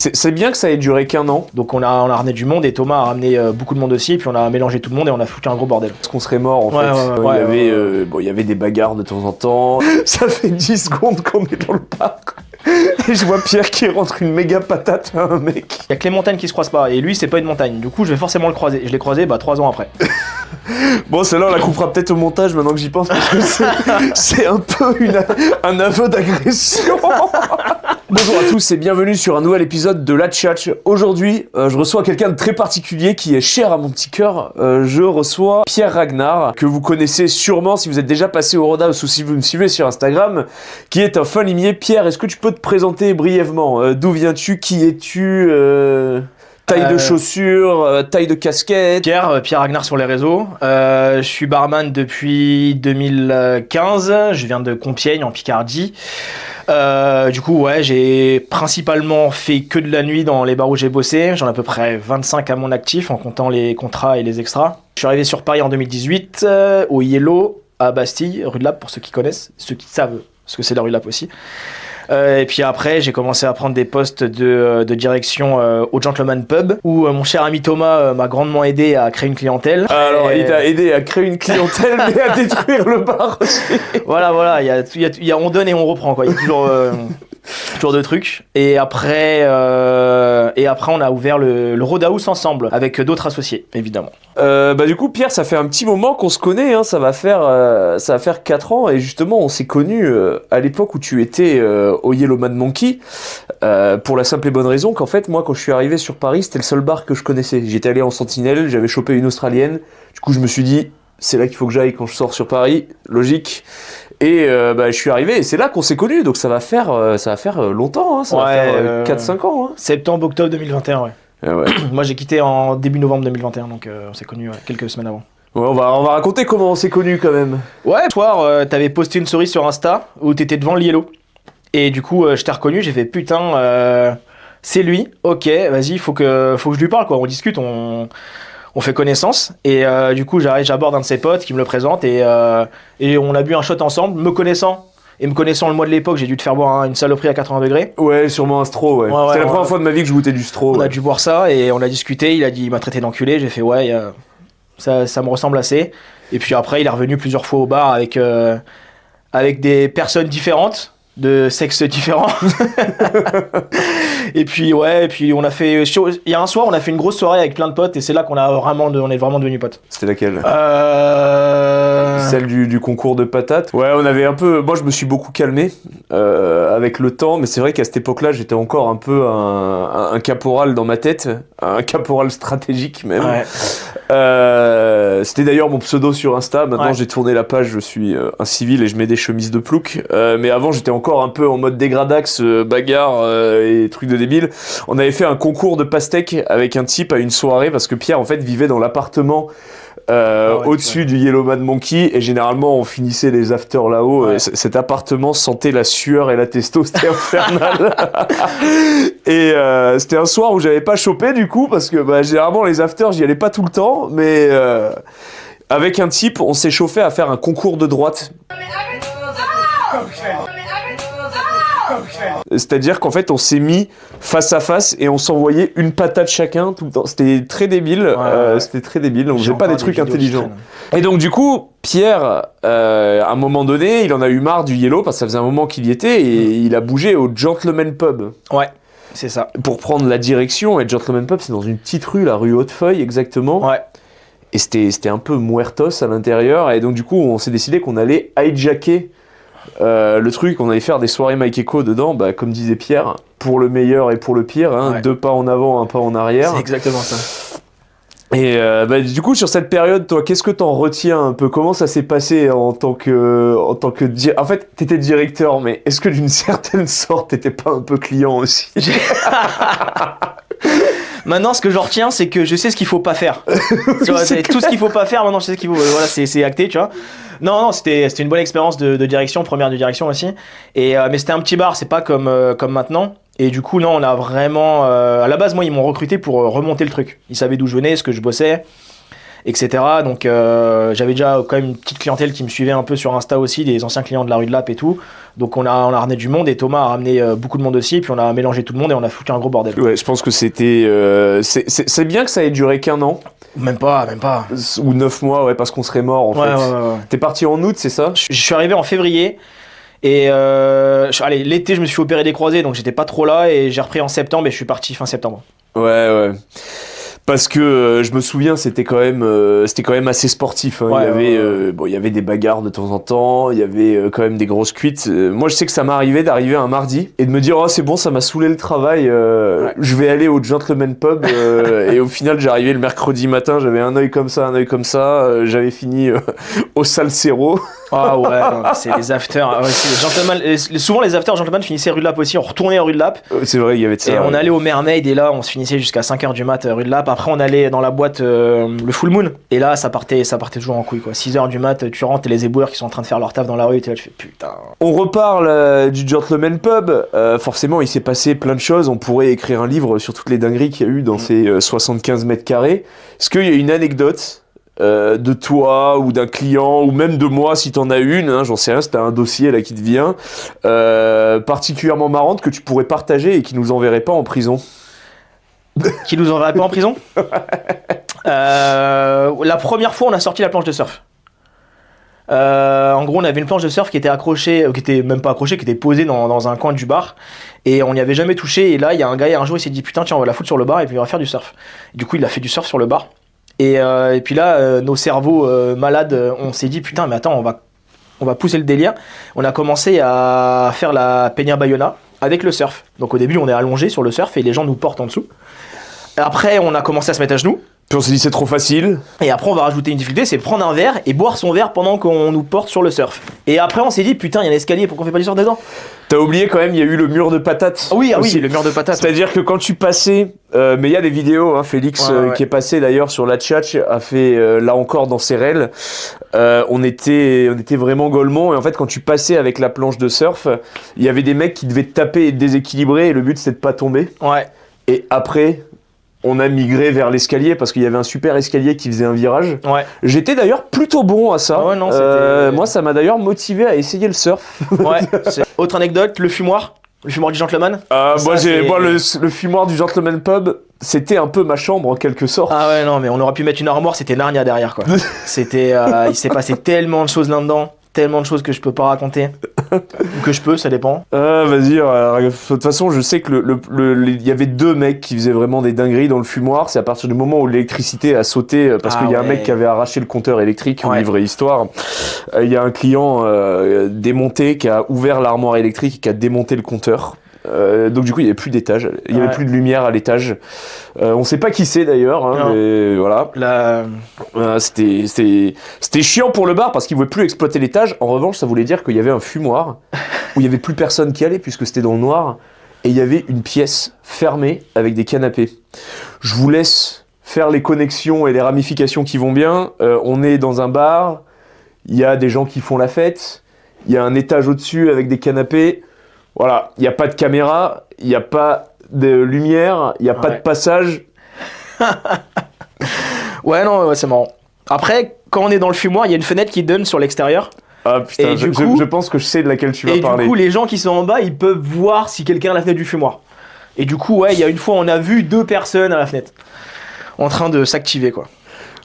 C'est bien que ça ait duré qu'un an. Donc on a ramené du monde et Thomas a ramené beaucoup de monde aussi, puis on a mélangé tout le monde et on a foutu un gros bordel. Parce qu'on serait mort en fait. Il y avait des bagarres de temps en temps. Ça fait 10 secondes qu'on est dans le parc. Et je vois Pierre qui rentre une méga patate à un mec. Il y a que les montagnes qui se croisent pas, et lui c'est pas une montagne, du coup je vais forcément le croiser. Je l'ai croisé 3 ans après. Bon, celle-là on la coupera peut-être au montage maintenant que j'y pense, parce que c'est un peu un aveu d'agression. Bonjour à tous et bienvenue sur un nouvel épisode de La Tchatch. Aujourd'hui, je reçois quelqu'un de très particulier qui est cher à mon petit cœur. Je reçois Pierre Ragnar, que vous connaissez sûrement si vous êtes déjà passé au Roadhouse ou si vous me suivez sur Instagram, qui est un fin limier. Pierre, est-ce que tu peux te présenter brièvement? D'où viens-tu? Qui es-tu? Taille de chaussures, taille de casquette. Pierre Ragnar sur les réseaux. Je suis barman depuis 2015. Je viens de Compiègne en Picardie. Du coup, ouais, j'ai principalement fait que de la nuit dans les bars où j'ai bossé. J'en ai à peu près 25 à mon actif en comptant les contrats et les extras. Je suis arrivé sur Paris en 2018, au Yellow, à Bastille, rue de Lappe pour ceux qui connaissent, ceux qui savent, parce que c'est la rue de Lappe aussi. Et puis après, j'ai commencé à prendre des postes de direction au Gentleman Pub, où mon cher ami Thomas m'a grandement aidé à créer une clientèle. Alors, il t'a aidé à créer une clientèle, mais à détruire le bar aussi. Voilà, on donne et on reprend, quoi. Il y a toujours de trucs. Et après, on a ouvert le Roadhouse ensemble, avec d'autres associés, évidemment. Du coup, Pierre, ça fait un petit moment qu'on se connaît, hein, ça va faire 4 ans, et justement, on s'est connus à l'époque où tu étais au Yellow Mad Monkey, pour la simple et bonne raison qu'en fait, moi, quand je suis arrivé sur Paris, c'était le seul bar que je connaissais. J'étais allé en Sentinelle, j'avais chopé une Australienne, du coup, je me suis dit, c'est là qu'il faut que j'aille quand je sors sur Paris, logique. Et je suis arrivé et c'est là qu'on s'est connus, donc ça va faire longtemps, hein, ça va faire 4-5 ans. Hein. Septembre-octobre 2021, ouais. Ouais. Moi j'ai quitté en début novembre 2021, donc on s'est connus quelques semaines avant. Ouais, on va raconter comment on s'est connus quand même. Ouais, le soir, t'avais posté une story sur Insta où t'étais devant le Yellow. Et du coup, je t'ai reconnu, j'ai fait putain, c'est lui, ok, vas-y, faut que je lui parle, quoi. On discute, on fait connaissance et du coup j'aborde un de ses potes qui me le présente et on a bu un shot ensemble, me connaissant le mois de l'époque, j'ai dû te faire boire une saloperie à 80 degrés. Ouais, sûrement un stro, ouais. C'est la première fois de ma vie que je goûtais du stro. On a dû boire ça et on a discuté, il m'a traité d'enculé, j'ai fait ouais, ça me ressemble assez. Et puis après il est revenu plusieurs fois au bar avec des personnes différentes, de sexes différents. Et puis on a fait, il y a un soir on a fait une grosse soirée avec plein de potes et c'est là on est vraiment devenus potes. C'était laquelle? Celle du concours de patates. Ouais, on avait un peu, moi je me suis beaucoup calmé avec le temps, mais c'est vrai qu'à cette époque-là j'étais encore un peu un caporal dans ma tête, un caporal stratégique même. Ouais. C'était d'ailleurs mon pseudo sur Insta. Maintenant j'ai tourné la page, je suis un civil et je mets des chemises de plouc, mais avant j'étais encore un peu en mode dégradax, bagarre et trucs de débile. On avait fait un concours de pastèques avec un type à une soirée parce que Pierre en fait vivait dans l'appartement au-dessus du Yellow Mad Monkey et généralement on finissait les afters là-haut. Ouais. Cet appartement sentait la sueur et la testo, c'était infernal. Et c'était un soir où j'avais pas chopé du coup parce que généralement les afters j'y allais pas tout le temps, mais avec un type on s'est chauffé à faire un concours de droite. C'est-à-dire qu'en fait on s'est mis face à face et on s'envoyait une patate chacun tout le temps. C'était très débile, c'était très débile, on faisait pas des trucs intelligents. Et donc du coup, Pierre, à un moment donné, il en a eu marre du Yellow parce que ça faisait un moment qu'il y était et il a bougé au Gentleman Pub. Ouais, c'est ça. Pour prendre la direction, et Gentleman Pub c'est dans une petite rue, la rue Hautefeuille exactement. Ouais. Et c'était un peu muertos à l'intérieur et donc du coup on s'est décidé qu'on allait hijacker le truc, on allait faire des soirées Mike Echo dedans, comme disait Pierre, pour le meilleur et pour le pire, hein, ouais. 2 pas en avant, 1 pas en arrière. C'est exactement ça. Et du coup, sur cette période, toi, qu'est-ce que t'en retiens un peu? Comment ça s'est passé en tant que en fait, t'étais directeur, mais est-ce que d'une certaine sorte, t'étais pas un peu client aussi? Maintenant, ce que j'en retiens, c'est que je sais ce qu'il faut pas faire. Tu vois, c'est tout ce qu'il faut pas faire. Maintenant, je sais ce qu'il faut. Voilà, c'est acté, tu vois. Non, c'était une bonne expérience de direction, première de direction aussi. Et mais c'était un petit bar, c'est pas comme maintenant. Et du coup, non, on a vraiment. À la base, moi, ils m'ont recruté pour remonter le truc. Ils savaient d'où je venais, ce que je bossais. etc. Donc j'avais déjà quand même une petite clientèle qui me suivait un peu sur Insta aussi, des anciens clients de la rue de Lappe et tout. Donc on a ramené du monde et Thomas a ramené beaucoup de monde aussi. Et puis on a mélangé tout le monde et on a foutu un gros bordel. Ouais, je pense que c'était... c'est bien que ça ait duré qu'un an. Même pas. Ou 9 mois, ouais, parce qu'on serait mort en fait. Ouais. T'es parti en août, c'est ça? Je suis arrivé en février. Et l'été, je me suis fait opérer des croisés, donc j'étais pas trop là. Et j'ai repris en septembre et je suis parti fin septembre. Ouais. Parce que je me souviens, c'était quand même assez sportif. Hein. Il y avait des bagarres de temps en temps, il y avait quand même des grosses cuites. Moi, je sais que ça m'arrivait d'arriver un mardi et de me dire oh c'est bon, ça m'a saoulé le travail. Je vais aller au Gentleman Pub. Et au final, j'arrivais le mercredi matin, j'avais un œil comme ça. J'avais fini au Salsero. Ah ouais, non, c'est les afters. Ouais, souvent les afters Gentleman finissaient rue de Lappe aussi. On retournait rue de Lappe. C'est vrai, il y avait de ça. Et on allait au Mermaid et là, on se finissait jusqu'à 5h du mat rue de Lappe. Après, on allait dans la boîte le Full Moon. Et là, ça partait toujours en couille, quoi. 6h du mat, tu rentres et les éboueurs qui sont en train de faire leur taf dans la rue. Et tu fais putain. On reparle du Gentleman Pub. Forcément, il s'est passé plein de choses. On pourrait écrire un livre sur toutes les dingueries qu'il y a eu dans ces 75 mètres carrés. Est-ce qu'il y a une anecdote de toi ou d'un client ou même de moi si t'en as une, hein, j'en sais rien, si t'as un dossier là qui te vient, particulièrement marrante que tu pourrais partager et qui nous enverrait pas en prison? Qui nous enverrait pas en prison? La première fois, on a sorti la planche de surf. En gros, on avait une planche de surf qui était accrochée, qui était même pas accrochée, qui était posée dans un coin du bar, et on n'y avait jamais touché. Et là, il y a un gars, un jour, il s'est dit putain, tiens, on va la foutre sur le bar et puis on va faire du surf. Et du coup, il a fait du surf sur le bar. Et puis là, nos cerveaux malades, on s'est dit putain, mais attends, on va pousser le délire. On a commencé à faire la Peña Bayona avec le surf. Donc au début, on est allongé sur le surf et les gens nous portent en dessous. Après, on a commencé à se mettre à genoux. Puis on s'est dit c'est trop facile. Et après, on va rajouter une difficulté, c'est prendre un verre et boire son verre pendant qu'on nous porte sur le surf. Et après, on s'est dit putain, il y a un escalier, pourquoi on fait pas du surf dedans? T'as oublié quand même, il y a eu le mur de patates. Ah oui, le mur de patates. C'est-à-dire que quand tu passais, mais il y a des vidéos, hein, Félix qui est passé d'ailleurs sur la tchatch a fait là encore dans ses rels. On était vraiment golemons et en fait quand tu passais avec la planche de surf, il y avait des mecs qui devaient te taper et te déséquilibrer et le but c'était de pas tomber. Ouais. Et après, on a migré vers l'escalier parce qu'il y avait un super escalier qui faisait un virage. Ouais. J'étais d'ailleurs plutôt bon à ça. Ouais, non, moi, ça m'a d'ailleurs motivé à essayer le surf. Ouais. Autre anecdote, le fumoir du Gentleman. Moi, le fumoir du Gentleman Pub, c'était un peu ma chambre en quelque sorte. Ah ouais, non, mais on aurait pu mettre une armoire, c'était Narnia derrière, quoi. C'était, il s'est passé tellement de choses là-dedans. Tellement de choses que je peux pas raconter. Ou que je peux, ça dépend. Vas-y, de toute façon, je sais que il y avait deux mecs qui faisaient vraiment des dingueries dans le fumoir. C'est à partir du moment où l'électricité a sauté, parce qu'il y a un mec qui avait arraché le compteur électrique, une vraie histoire. Il y a un client démonté qui a ouvert l'armoire électrique et qui a démonté le compteur. Donc du coup il n'y avait plus d'étage, il n'y avait plus de lumière à l'étage. On sait pas qui c'est d'ailleurs, hein, mais voilà. C'était chiant pour le bar parce qu'il ne voulait plus exploiter l'étage. En revanche, ça voulait dire qu'il y avait un fumoir où il n'y avait plus personne qui allait puisque c'était dans le noir et il y avait une pièce fermée avec des canapés. Je vous laisse faire les connexions et les ramifications qui vont bien. On est dans un bar, il y a des gens qui font la fête, il y a un étage au-dessus avec des canapés. Voilà, il n'y a pas de caméra, il n'y a pas de lumière, il n'y a pas de passage. Ouais, c'est marrant. Après, quand on est dans le fumoir, il y a une fenêtre qui donne sur l'extérieur. Ah putain, je pense que je sais de laquelle tu vas parler. Et du coup, les gens qui sont en bas, ils peuvent voir si quelqu'un est à la fenêtre du fumoir. Et du coup, il y a une fois, on a vu 2 personnes à la fenêtre, en train de s'activer, quoi.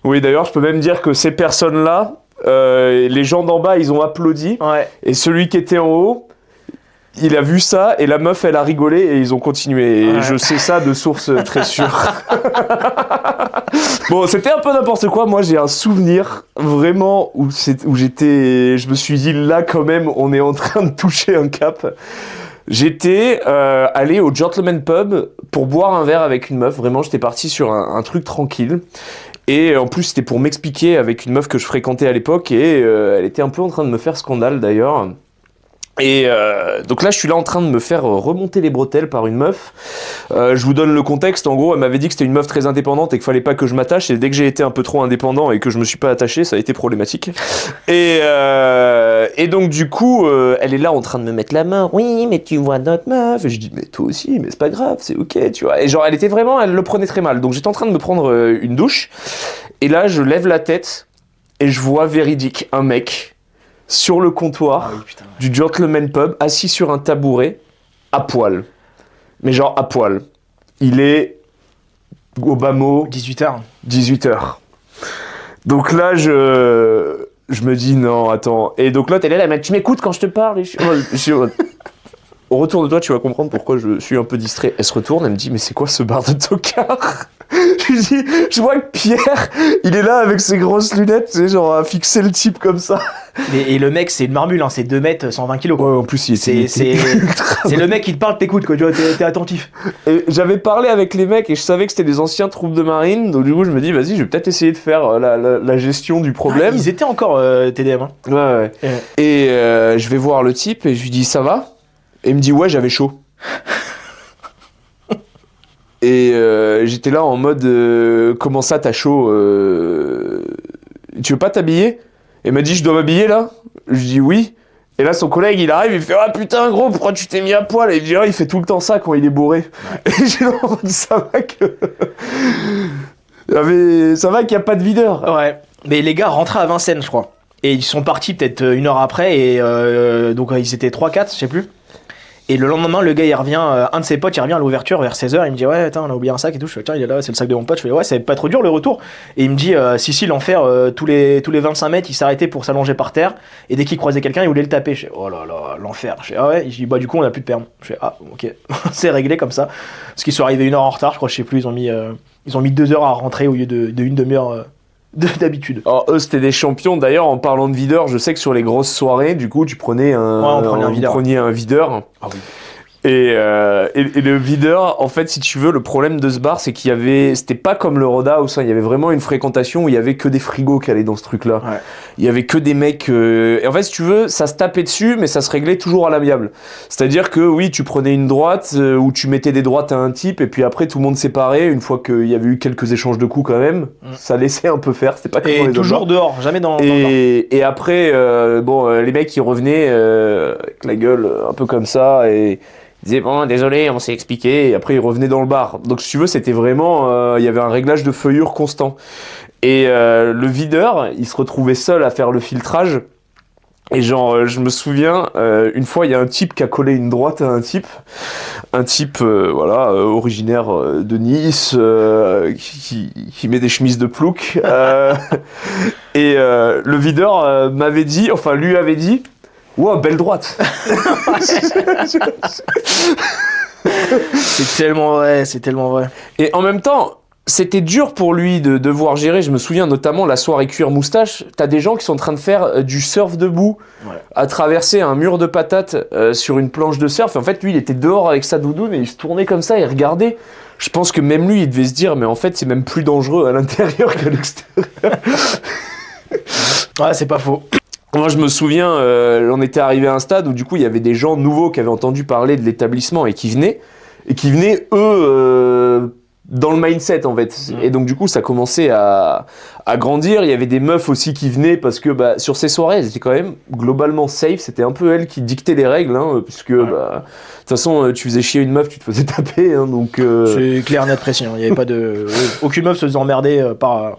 Oui, d'ailleurs, je peux même dire que ces personnes-là, les gens d'en bas, ils ont applaudi. Ouais. Et celui qui était en haut... Il a vu ça et la meuf elle a rigolé et ils ont continué et je sais ça de source très sûre. Bon, c'était un peu n'importe quoi. Moi j'ai un souvenir vraiment où je me suis dit là quand même on est en train de toucher un cap. J'étais allé au Gentleman Pub pour boire un verre avec une meuf. Vraiment j'étais parti sur un truc tranquille. Et en plus c'était pour m'expliquer avec une meuf que je fréquentais à l'époque et elle était un peu en train de me faire scandale d'ailleurs. Et donc là, je suis là en train de me faire remonter les bretelles par une meuf. Je vous donne le contexte. En gros, elle m'avait dit que c'était une meuf très indépendante et qu'il fallait pas que je m'attache. Et dès que j'ai été un peu trop indépendant et que je me suis pas attaché, ça a été problématique. Et donc du coup, elle est là en train de me mettre la main. Oui, mais tu vois notre meuf. Et je dis, mais toi aussi, mais c'est pas grave, c'est ok, tu vois. Et genre, elle le prenait très mal. Donc j'étais en train de me prendre une douche. Et là, je lève la tête et je vois véridique un mec sur le comptoir du Gentleman Pub, assis sur un tabouret, à poil. Mais genre à poil. Il est au bas mot 18h. 18h. Donc là, je me dis non, attends. Et donc là, t'es là, mais tu m'écoutes quand je te parle. Et au retour de toi, tu vas comprendre pourquoi je suis un peu distrait. Elle se retourne, elle me dit, mais c'est quoi ce bar de tocard? Je vois que Pierre, il est là avec ses grosses lunettes, tu sais, genre à fixer le type comme ça. Et le mec, c'est une marmule, hein, c'est 2 mètres, 120 kilos. Quoi. Ouais, en plus, c'est le mec qui te parle, t'écoutes, quoi, tu vois, t'es attentif. Et j'avais parlé avec les mecs et je savais que c'était des anciens troupes de marine, donc du coup, je me dis, vas-y, je vais peut-être essayer de faire la gestion du problème. Ah, ils étaient encore TDM. Hein. Ouais. Et je vais voir le type et je lui dis, ça va? Et il me dit, ouais, j'avais chaud. Et j'étais là en mode comment ça t'as chaud tu veux pas t'habiller? Et il m'a dit je dois m'habiller là? Je dis oui. Et là son collègue il arrive il fait ah putain gros pourquoi tu t'es mis à poil? Et il dit ah il fait tout le temps ça quand il est bourré. Ouais. Et j'ai dit ça va qu'il n'y a pas de videur. Ouais. Mais les gars rentraient à Vincennes je crois. Et ils sont partis peut-être 1 heure après et donc ils étaient 3-4 je sais plus. Et le lendemain, le gars, il revient, un de ses potes, il revient à l'ouverture vers 16h, il me dit ouais, attends, on a oublié un sac et tout. Je fais tiens, il est là, c'est le sac de mon pote. Je fais ouais, c'est pas trop dur le retour. Et il me dit si, l'enfer, tous les 25 mètres, il s'arrêtait pour s'allonger par terre. Et dès qu'il croisait quelqu'un, il voulait le taper. Je fais oh là là, l'enfer. Je fais ah ouais, je dis bah du coup, on a plus de permis. Je fais ah ok, c'est réglé comme ça. Parce qu'ils sont arrivés 1 heure en retard, je crois, je sais plus, ils ont mis 2 heures à rentrer au lieu de une demi-heure. D'habitude. Alors eux c'était des champions d'ailleurs en parlant de videur, je sais que sur les grosses soirées du coup tu prenais un preniez un videur. Ah oui. Et le videur, en fait, si tu veux, le problème de ce bar, c'est c'était pas comme le Roadhouse, hein, il y avait vraiment une fréquentation où il y avait que des frigos qui allaient dans ce truc-là. Ouais. Il y avait que des mecs, et en fait, si tu veux, ça se tapait dessus, mais ça se réglait toujours à l'amiable. C'est-à-dire que, oui, tu prenais une droite, où tu mettais des droites à un type, et puis après, tout le monde séparait, une fois qu'il y avait eu quelques échanges de coups quand même, ça laissait un peu faire, c'était pas comme dans les toujours dehors, jamais dans le bar. Et après, les mecs, ils revenaient, avec la gueule un peu comme ça, et ils disaient bon désolé on s'est expliqué et après ils revenaient dans le bar donc si tu veux c'était vraiment il y avait un réglage de feuillure constant et le videur il se retrouvait seul à faire le filtrage et genre je me souviens une fois il y a un type qui a collé une droite à un type originaire de Nice qui met des chemises de plouc et le videur lui avait dit wow, belle droite. C'est tellement vrai. Et en même temps, c'était dur pour lui de devoir gérer. Je me souviens notamment la soirée cuir moustache. T'as des gens qui sont en train de faire du surf debout, à traverser un mur de patates sur une planche de surf. Et en fait, lui, il était dehors avec sa doudoune et il se tournait comme ça et regardait. Je pense que même lui, il devait se dire, mais en fait, c'est même plus dangereux à l'intérieur qu'à l'extérieur. Ouais, c'est pas faux. Moi, je me souviens, on était arrivé à un stade où du coup, il y avait des gens nouveaux qui avaient entendu parler de l'établissement et qui venaient, eux, dans le mindset en fait. Et donc du coup, ça commençait à grandir. Il y avait des meufs aussi qui venaient parce que sur ces soirées, elles étaient quand même globalement safe. C'était un peu elles qui dictaient les règles, hein, puisque de toute façon, tu faisais chier une meuf, tu te faisais taper. Hein, donc c'est clair, net, précis. Il y avait pas de aucune meuf se faisait emmerder par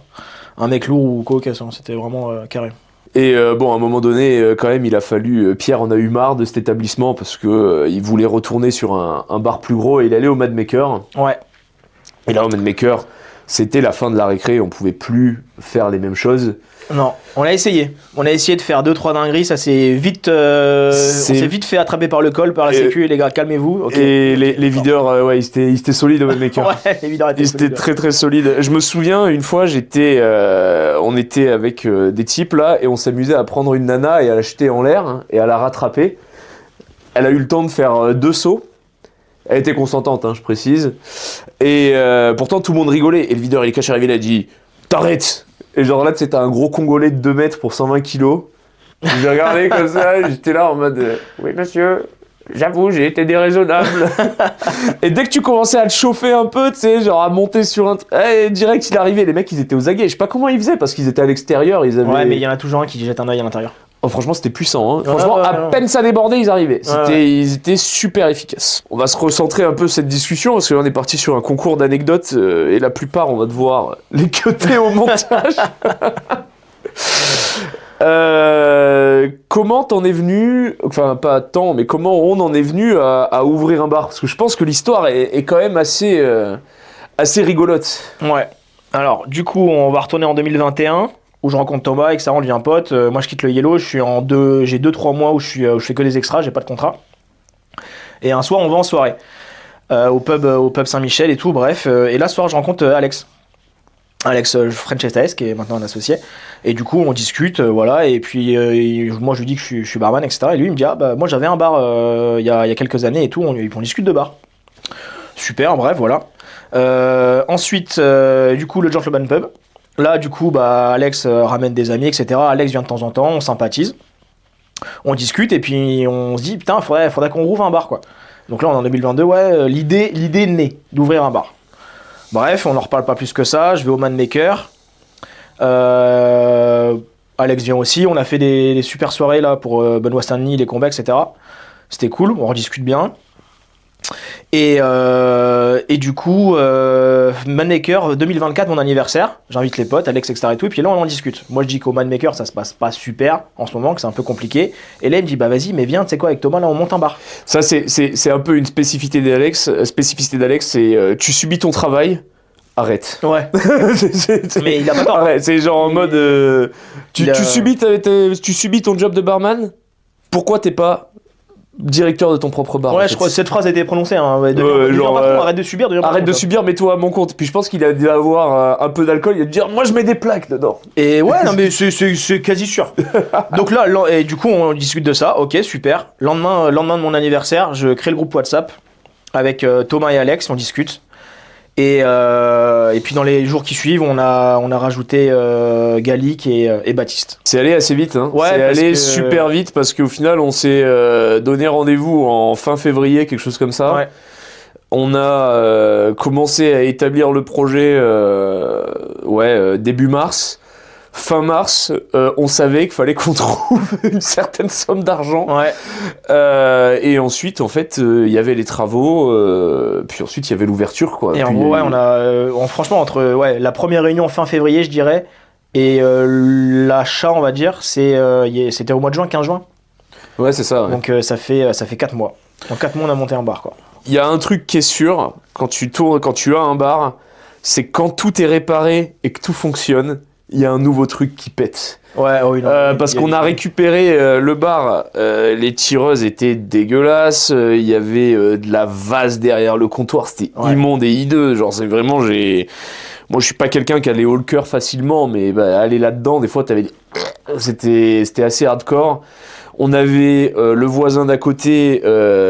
un mec lourd ou cocasse. Hein. C'était vraiment carré. Et à un moment donné, quand même, il a fallu... Pierre en a eu marre de cet établissement parce que il voulait retourner sur un bar plus gros et il allait au Mad Maker. Ouais. Et là, au Mad Maker, c'était la fin de la récré, on pouvait plus faire les mêmes choses. Non, on a essayé. On a essayé de faire 2-3 dingueries, ça s'est vite... On s'est vite fait attraper par le col, par la sécu, et les gars, calmez-vous. Okay. Et les videurs, ils étaient solides au Mad Maker. Ouais, les videurs étaient solides. Ils étaient très très solides. Je me souviens, une fois, on était avec des types là, et on s'amusait à prendre une nana et à la jeter en l'air, hein, et à la rattraper. Elle a eu le temps de faire 2 sauts. Elle était consentante, hein, je précise. Et pourtant, tout le monde rigolait. Et le videur, il est caché arrivé, il a dit « T'arrêtes !» Et genre là, c'était un gros Congolais de 2 mètres pour 120 kilos. J'ai regardé comme ça, j'étais là en mode oui monsieur, j'avoue, j'ai été déraisonnable. Et dès que tu commençais à te chauffer un peu, tu sais, genre à monter sur un... direct, il arrivait, les mecs, ils étaient aux aguets. Je sais pas comment ils faisaient, parce qu'ils étaient à l'extérieur, ils avaient... Ouais, mais il y en a toujours un qui jette un œil à l'intérieur. Oh, franchement, c'était puissant. Hein. Franchement, à peine ça débordait, ils arrivaient. Ils étaient super efficaces. On va se recentrer un peu cette discussion, parce que là, on est parti sur un concours d'anecdotes, et la plupart, on va devoir les cutter au montage. Comment t'en es venu, enfin pas tant, mais comment on en est venu à ouvrir un bar? Parce que je pense que l'histoire est quand même assez rigolote. Ouais. Alors, du coup, on va retourner en 2021, où je rencontre Thomas et que ça on devient pote. Moi, je quitte le Yellow, j'ai 2-3 mois où je fais que des extras, j'ai pas de contrat. Et un soir, on va en soirée. Au pub Saint-Michel et tout, bref. Et là, ce soir, je rencontre Alex French SAS, qui est maintenant un associé. Et du coup, on discute, voilà. Et puis, moi, je lui dis que je suis barman, etc. Et lui, il me dit, moi, j'avais un bar il y a quelques années et tout. On discute de bar. Super, bref, voilà. Ensuite, du coup, le Gentleman Pub. Là, du coup, Alex ramène des amis, etc. Alex vient de temps en temps, on sympathise. On discute et puis on se dit, putain, faudrait qu'on rouvre un bar, quoi. Donc là, on est en 2022, ouais, l'idée est née d'ouvrir un bar. Bref, on n'en reparle pas plus que ça. Je vais au Man Maker. Alex vient aussi. On a fait des super soirées là pour Benoît Saint-Denis, les combats, etc. C'était cool. On rediscute bien. Et du coup, Man Maker 2024, mon anniversaire. J'invite les potes, Alex, etc. et tout. Et puis là, on en discute. Moi, je dis qu'au Man Maker, ça se passe pas super en ce moment, que c'est un peu compliqué. Et là, il me dit, vas-y, mais viens, tu sais quoi, avec Thomas, là, on monte un bar. Ça, c'est un peu une spécificité d'Alex. C'est tu subis ton travail. Arrête. Ouais. Mais il a pas tort. Arrête, c'est genre en mode tu subis ton job de barman. Pourquoi t'es pas directeur de ton propre bar? Ouais, je crois que cette phrase a été prononcée. Hein. Arrête de subir. Arrête de subir, mets-toi à mon compte. Puis je pense qu'il a dû avoir un peu d'alcool. Il a dû dire, moi je mets des plaques dedans. Et ouais, non mais c'est quasi sûr. Donc là, et du coup, on discute de ça. Ok, super. Lendemain de mon anniversaire, je crée le groupe WhatsApp avec Thomas et Alex. On discute. Et puis dans les jours qui suivent, on a rajouté Gallic et Baptiste. C'est allé assez vite, hein. Ouais, c'est allé super vite parce qu'au final, on s'est donné rendez-vous en fin février, quelque chose comme ça. Ouais. On a commencé à établir le projet début mars. Fin mars, on savait qu'il fallait qu'on trouve une certaine somme d'argent. Ouais. Et ensuite, en fait, il y avait les travaux, puis ensuite, il y avait l'ouverture, quoi. Et puis, en gros, ouais, franchement, entre la première réunion fin février, je dirais, et l'achat, on va dire, c'était au mois de juin, 15 juin. Ouais, c'est ça. Ouais. Donc ça fait 4 mois. En 4 mois, on a monté un bar, quoi. Il y a un truc qui est sûr, quand tu as un bar, c'est quand tout est réparé et que tout fonctionne, il y a un nouveau truc qui pète. Ouais, oui, non, parce qu'on a récupéré le bar, les tireuses étaient dégueulasses, il y avait de la vase derrière le comptoir, c'était immonde et hideux, genre c'est vraiment, moi je suis pas quelqu'un qui a les hauts le cœur facilement, mais aller là-dedans, des fois c'était assez hardcore. On avait le voisin d'à côté,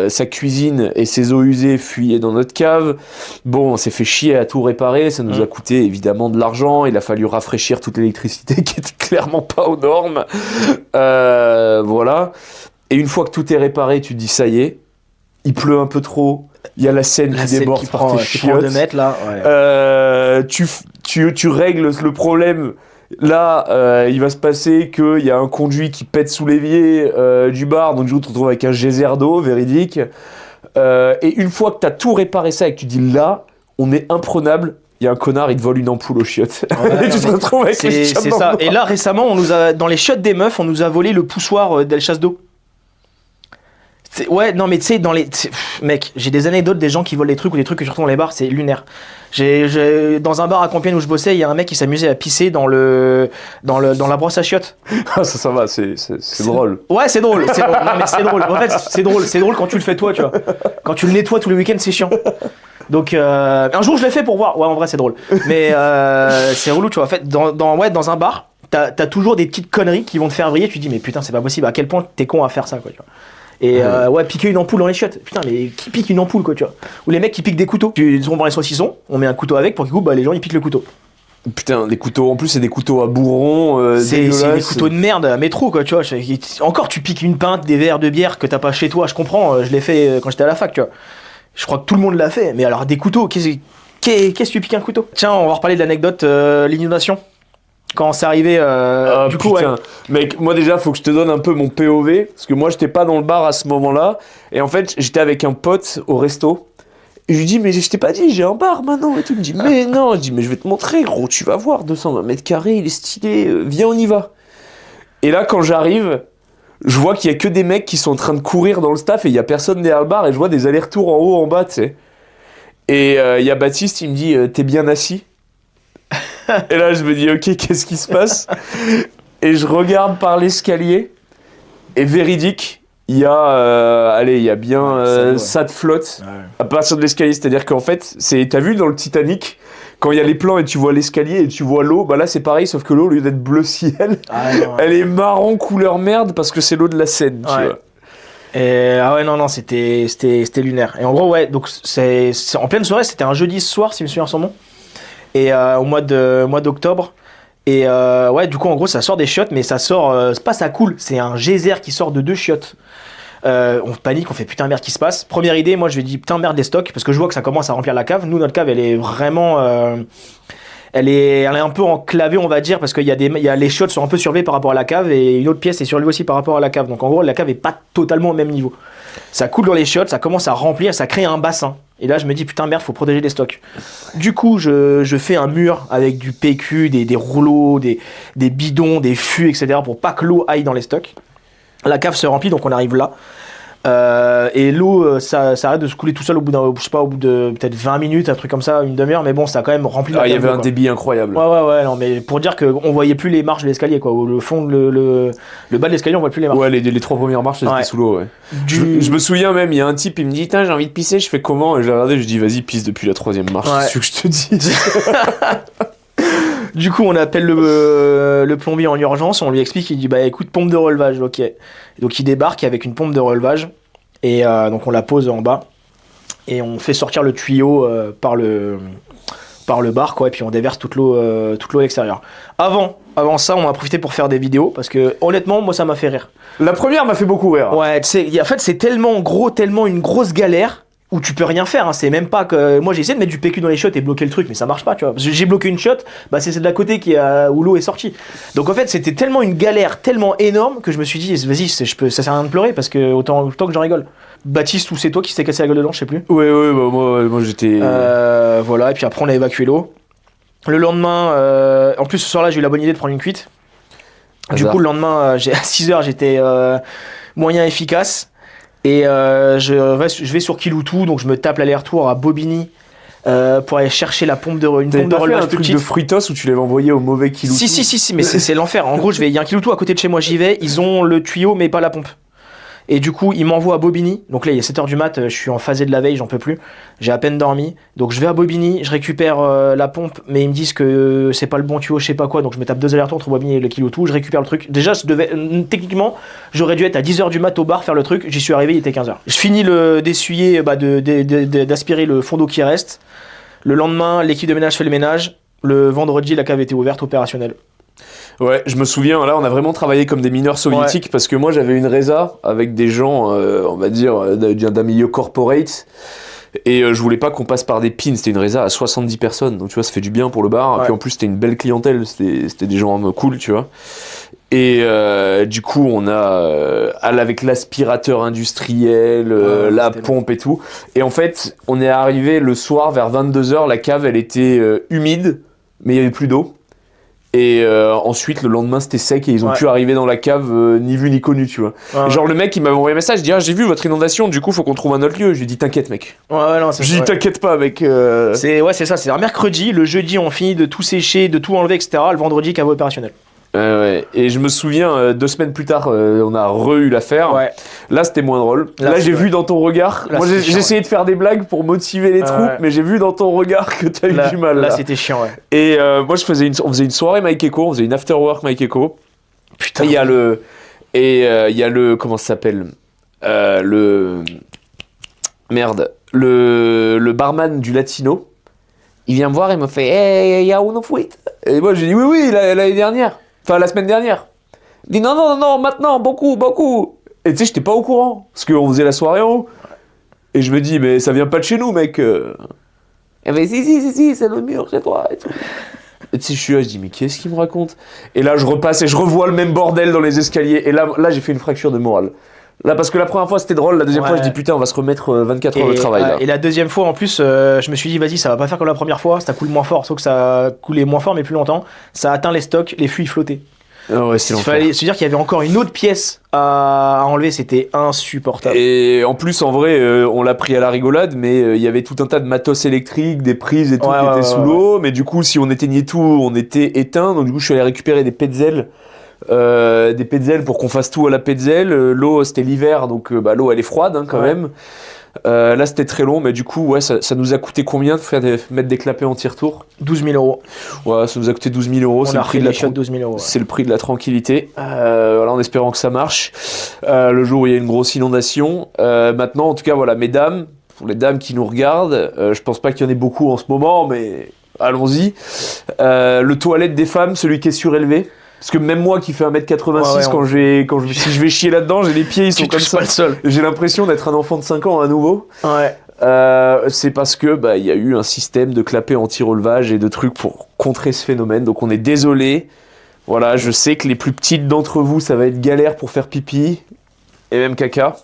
sa cuisine et ses eaux usées fuyaient dans notre cave. Bon, on s'est fait chier à tout réparer, ça nous a coûté évidemment de l'argent. Il a fallu rafraîchir toute l'électricité qui était clairement pas aux normes. Voilà. Et une fois que tout est réparé, tu te dis ça y est, il pleut un peu trop. Il y a la Seine qui déborde par tes chiottes. 2 mètres là. Ouais. Tu règles le problème. Là, il va se passer qu'il y a un conduit qui pète sous l'évier du bar, donc du coup, tu te retrouves avec un geyser d'eau, véridique. Et une fois que tu as tout réparé ça et que tu dis là, on est imprenable, il y a un connard, il te vole une ampoule aux chiottes. Ouais, et tu te retrouves avec les chiottes. C'est ça. Et là, récemment, dans les chiottes des meufs, on nous a volé le poussoir d'El Chasse d'eau. Ouais, non, mais tu sais, mec, j'ai des anecdotes des gens qui volent des trucs ou des trucs que je retrouve dans les bars, c'est lunaire. Dans un bar à Compiègne où je bossais, il y a un mec qui s'amusait à pisser dans la brosse à chiottes. Ah, ça va, c'est drôle. Ouais, c'est drôle. Non, mais c'est drôle. En fait, c'est drôle quand tu le fais toi, tu vois. Quand tu le nettoies tous les week-ends, c'est chiant. Donc, un jour, je l'ai fait pour voir. Ouais, en vrai, c'est drôle. Mais c'est relou, tu vois. En fait, dans un bar, t'as toujours des petites conneries qui vont te faire vriller. Tu te dis, mais putain, c'est pas possible. À quel point t'es con à faire ça, quoi, tu vois. Et piquer une ampoule dans les chiottes. Putain, mais qui pique une ampoule, quoi, tu vois. Ou les mecs qui piquent des couteaux. On prend les saucissons, on met un couteau avec pour qu'ils coupent, les gens ils piquent le couteau. Putain, des couteaux, en plus c'est des couteaux à bourron, c'est des couteaux de merde à métro, quoi, tu vois. Encore, tu piques une pinte, des verres de bière que t'as pas chez toi, je comprends, je l'ai fait quand j'étais à la fac, tu vois. Je crois que tout le monde l'a fait, mais alors des couteaux, qu'est-ce que tu piques un couteau? Tiens, on va reparler de l'anecdote, l'inondation. Quand c'est arrivé, du coup, putain. Mec, moi déjà, faut que je te donne un peu mon POV, parce que moi, j'étais pas dans le bar à ce moment-là, et en fait, j'étais avec un pote au resto, et je lui dis, mais je t'ai pas dit, j'ai un bar maintenant, et tout. Il me dit, mais non, je dis, mais je vais te montrer, gros, tu vas voir, 220 mètres carrés, il est stylé, viens, on y va. Et là, quand j'arrive, je vois qu'il y a que des mecs qui sont en train de courir dans le staff, et il y a personne derrière le bar, et je vois des allers-retours en haut, en bas, tu sais. Et il y a Baptiste, il me dit, t'es bien assis? Et là, je me dis, ok, qu'est-ce qui se passe? Et je regarde par l'escalier, et véridique, il y a, il y a bien ça de flotte à partir de l'escalier. C'est-à-dire qu'en fait, t'as vu dans le Titanic, quand il y a les plans et tu vois l'escalier et tu vois l'eau, bah là c'est pareil, sauf que l'eau, au lieu d'être bleu ciel, elle est marron couleur merde parce que c'est l'eau de la Seine, tu vois. Et, non, c'était lunaire. Et en gros, ouais, donc c'est en pleine soirée, c'était un jeudi soir, si je me souviens son nom. Et au mois d'octobre. Et ouais, du coup, en gros, ça sort des chiottes, mais ça sort, c'est pas ça coule, c'est un geyser qui sort de 2 chiottes. On panique, on fait putain merde, qui se passe? Première idée, moi je lui dis putain merde, les stocks, parce que je vois que ça commence à remplir la cave. Nous, notre cave, elle est vraiment. Elle est un peu enclavée, on va dire, parce que les chiottes sont un peu surélevées par rapport à la cave, et une autre pièce est surélevée aussi par rapport à la cave. Donc en gros, la cave est pas totalement au même niveau. Ça coule dans les chiottes, ça commence à remplir, ça crée un bassin. Et là, je me dis, putain, merde, faut protéger les stocks. Du coup, je fais un mur avec du PQ, des rouleaux, des bidons, des fûts, etc. pour pas que l'eau aille dans les stocks. La cave se remplit, donc on arrive là. Et l'eau, ça arrête de se couler tout seul au bout de peut-être 20 minutes, un truc comme ça, une demi-heure, mais bon, ça a quand même rempli la cave. Il y avait un débit incroyable. Ouais, non, mais pour dire qu'on voyait plus les marches de l'escalier, quoi. Le fond, le bas de l'escalier, on voit plus les marches. Ouais, les 3 premières marches, elles étaient sous l'eau, ouais. Je me souviens même, il y a un type, il me dit, j'ai envie de pisser, je fais comment? Et je l'ai regardé, je dis, vas-y, pisse depuis la 3e marche, c'est ce que je te dis. Du coup, on appelle le plombier en urgence, on lui explique, il dit bah écoute, pompe de relevage, ok. Donc il débarque avec une pompe de relevage, et donc on la pose en bas, et on fait sortir le tuyau par le bar, quoi, et puis on déverse toute l'eau à l'extérieur. Avant ça, on a profité pour faire des vidéos, parce que honnêtement, moi ça m'a fait rire. La première m'a fait beaucoup rire. Ouais, tu sais, en fait c'est tellement gros, tellement une grosse galère, où tu peux rien faire, hein. C'est même pas que moi j'ai essayé de mettre du PQ dans les chiottes et bloquer le truc, mais ça marche pas, tu vois. Parce que j'ai bloqué une shot, bah c'est celle de la côté où l'eau est sortie. Donc en fait c'était tellement une galère tellement énorme que je me suis dit vas-y, ça sert à rien de pleurer, parce que autant que j'en rigole. Baptiste, ou c'est toi qui s'est cassé la gueule dedans, je sais plus. Ouais, bah, moi j'étais. Voilà, et puis après on a évacué l'eau. Le lendemain, en plus ce soir-là j'ai eu la bonne idée de prendre une cuite. Du coup le lendemain à 6h j'étais moyen efficace. Et je vais sur Kiloutou, donc je me tape l'aller-retour à Bobigny pour aller chercher une pompe de relevage. Un truc de Fruitos où tu l'avais envoyé au mauvais Kiloutou? Si, mais c'est l'enfer. En gros, il y a un Kiloutou à côté de chez moi, j'y vais, ils ont le tuyau mais pas la pompe. Et du coup, ils m'envoient à Bobigny. Donc là, il est 7h du mat, je suis en phasé de la veille, j'en peux plus. J'ai à peine dormi. Donc je vais à Bobigny, je récupère la pompe, mais ils me disent que c'est pas le bon tuyau, je sais pas quoi. Donc je me tape 2 allers-retours entre Bobigny et le Kiloutou, je récupère le truc. Déjà, techniquement, j'aurais dû être à 10h du mat au bar faire le truc. J'y suis arrivé, il était 15h. Je finis d'essuyer, d'aspirer le fond d'eau qui reste. Le lendemain, l'équipe de ménage fait le ménage. Le vendredi, la cave était ouverte, opérationnelle. Ouais, je me souviens, là on a vraiment travaillé comme des mineurs soviétiques, parce que moi j'avais une résa avec des gens, on va dire, d'un milieu corporate, et je voulais pas qu'on passe par des pins. C'était une résa à 70 personnes, donc tu vois, ça fait du bien pour le bar. Ouais. Puis en plus c'était une belle clientèle, c'était des gens cool, tu vois. Et du coup on a avec l'aspirateur industriel, la pompe et tout, et en fait on est arrivé le soir vers 22h, la cave elle était humide, mais il y avait plus d'eau. Et ensuite, le lendemain, c'était sec et ils ont pu arriver dans la cave ni vu ni connu, tu vois. Ouais. Genre, le mec, il m'avait envoyé un message, il dit j'ai vu votre inondation, du coup, faut qu'on trouve un autre lieu. Je lui ai dit t'inquiète, mec. Non, je lui ai dit t'inquiète pas, mec. C'est ça, c'est un mercredi. Le jeudi, on finit de tout sécher, de tout enlever, etc. Le vendredi, cave opérationnel. Ouais. Et je me souviens, 2 semaines plus tard, on a eu l'affaire. Ouais. Là, c'était moins drôle. Là j'ai vu dans ton regard. Moi, j'ai essayé de faire des blagues pour motiver les troupes, mais j'ai vu dans ton regard que t'as eu du mal. Là, c'était chiant, ouais. Et moi, on faisait une soirée Mike Echo, on faisait une after work Mike Echo. Putain. Et il y a le. Comment ça s'appelle? Le barman du Latino. Il vient me voir et me fait hey, y'a uno fuite. Et moi, j'ai dit oui, l'année dernière. Enfin, la semaine dernière. Il dit non, maintenant, beaucoup. Et tu sais, j'étais pas au courant. Parce qu'on faisait la soirée en haut. Et je me dis, mais ça vient pas de chez nous, mec. Et ben, si, c'est le mur, c'est toi. Et tout. Et tu sais, je suis là, je dis, mais qu'est-ce qu'il me raconte? Et là, je repasse et je revois le même bordel dans les escaliers. Et là j'ai fait une fracture de morale. Là, parce que la première fois, c'était drôle. La deuxième fois, je dis, putain, on va se remettre 24 heures de travail, là. Et la deuxième fois, en plus, je me suis dit, vas-y, ça va pas faire comme la première fois. Ça coule moins fort, sauf que ça coulait moins fort, mais plus longtemps. Ça a atteint les stocks, les fûts, ils flottaient. Ah ouais, c'est Il l'enfer. fallait se dire qu'il y avait encore une autre pièce à enlever, c'était insupportable. Et en plus, en vrai, on l'a pris à la rigolade, mais il y avait tout un tas de matos électriques, des prises et tout qui étaient sous l'eau. Mais du coup, si on éteignait tout, on était éteint. Donc du coup, je suis allé récupérer des petzels. Des petzels pour qu'on fasse tout à la petzel. L'eau, c'était l'hiver, donc l'eau, elle est froide quand même. Là, c'était très long, mais du coup, ouais, ça nous a coûté combien de mettre des clapets anti-retour? 12 000 euros. Ouais, ça nous a coûté 12 000 euros. On a refait les shots 12 000 euros. C'est le prix de la tranquillité. Voilà, en espérant que ça marche. Le jour où il y a une grosse inondation. Maintenant, en tout cas, voilà, mesdames, pour les dames qui nous regardent, je pense pas qu'il y en ait beaucoup en ce moment, mais allons-y. Le toilette des femmes, celui qui est surélevé. Parce que même moi qui fais 1m86, si je vais chier là-dedans, j'ai les pieds, ils sont comme ça. Pas le sol. J'ai l'impression d'être un enfant de 5 ans à nouveau. Ouais. C'est parce que il y a eu un système de clapets anti-relevage et de trucs pour contrer ce phénomène. Donc on est désolé. Voilà, je sais que les plus petites d'entre vous, ça va être galère pour faire pipi et même caca.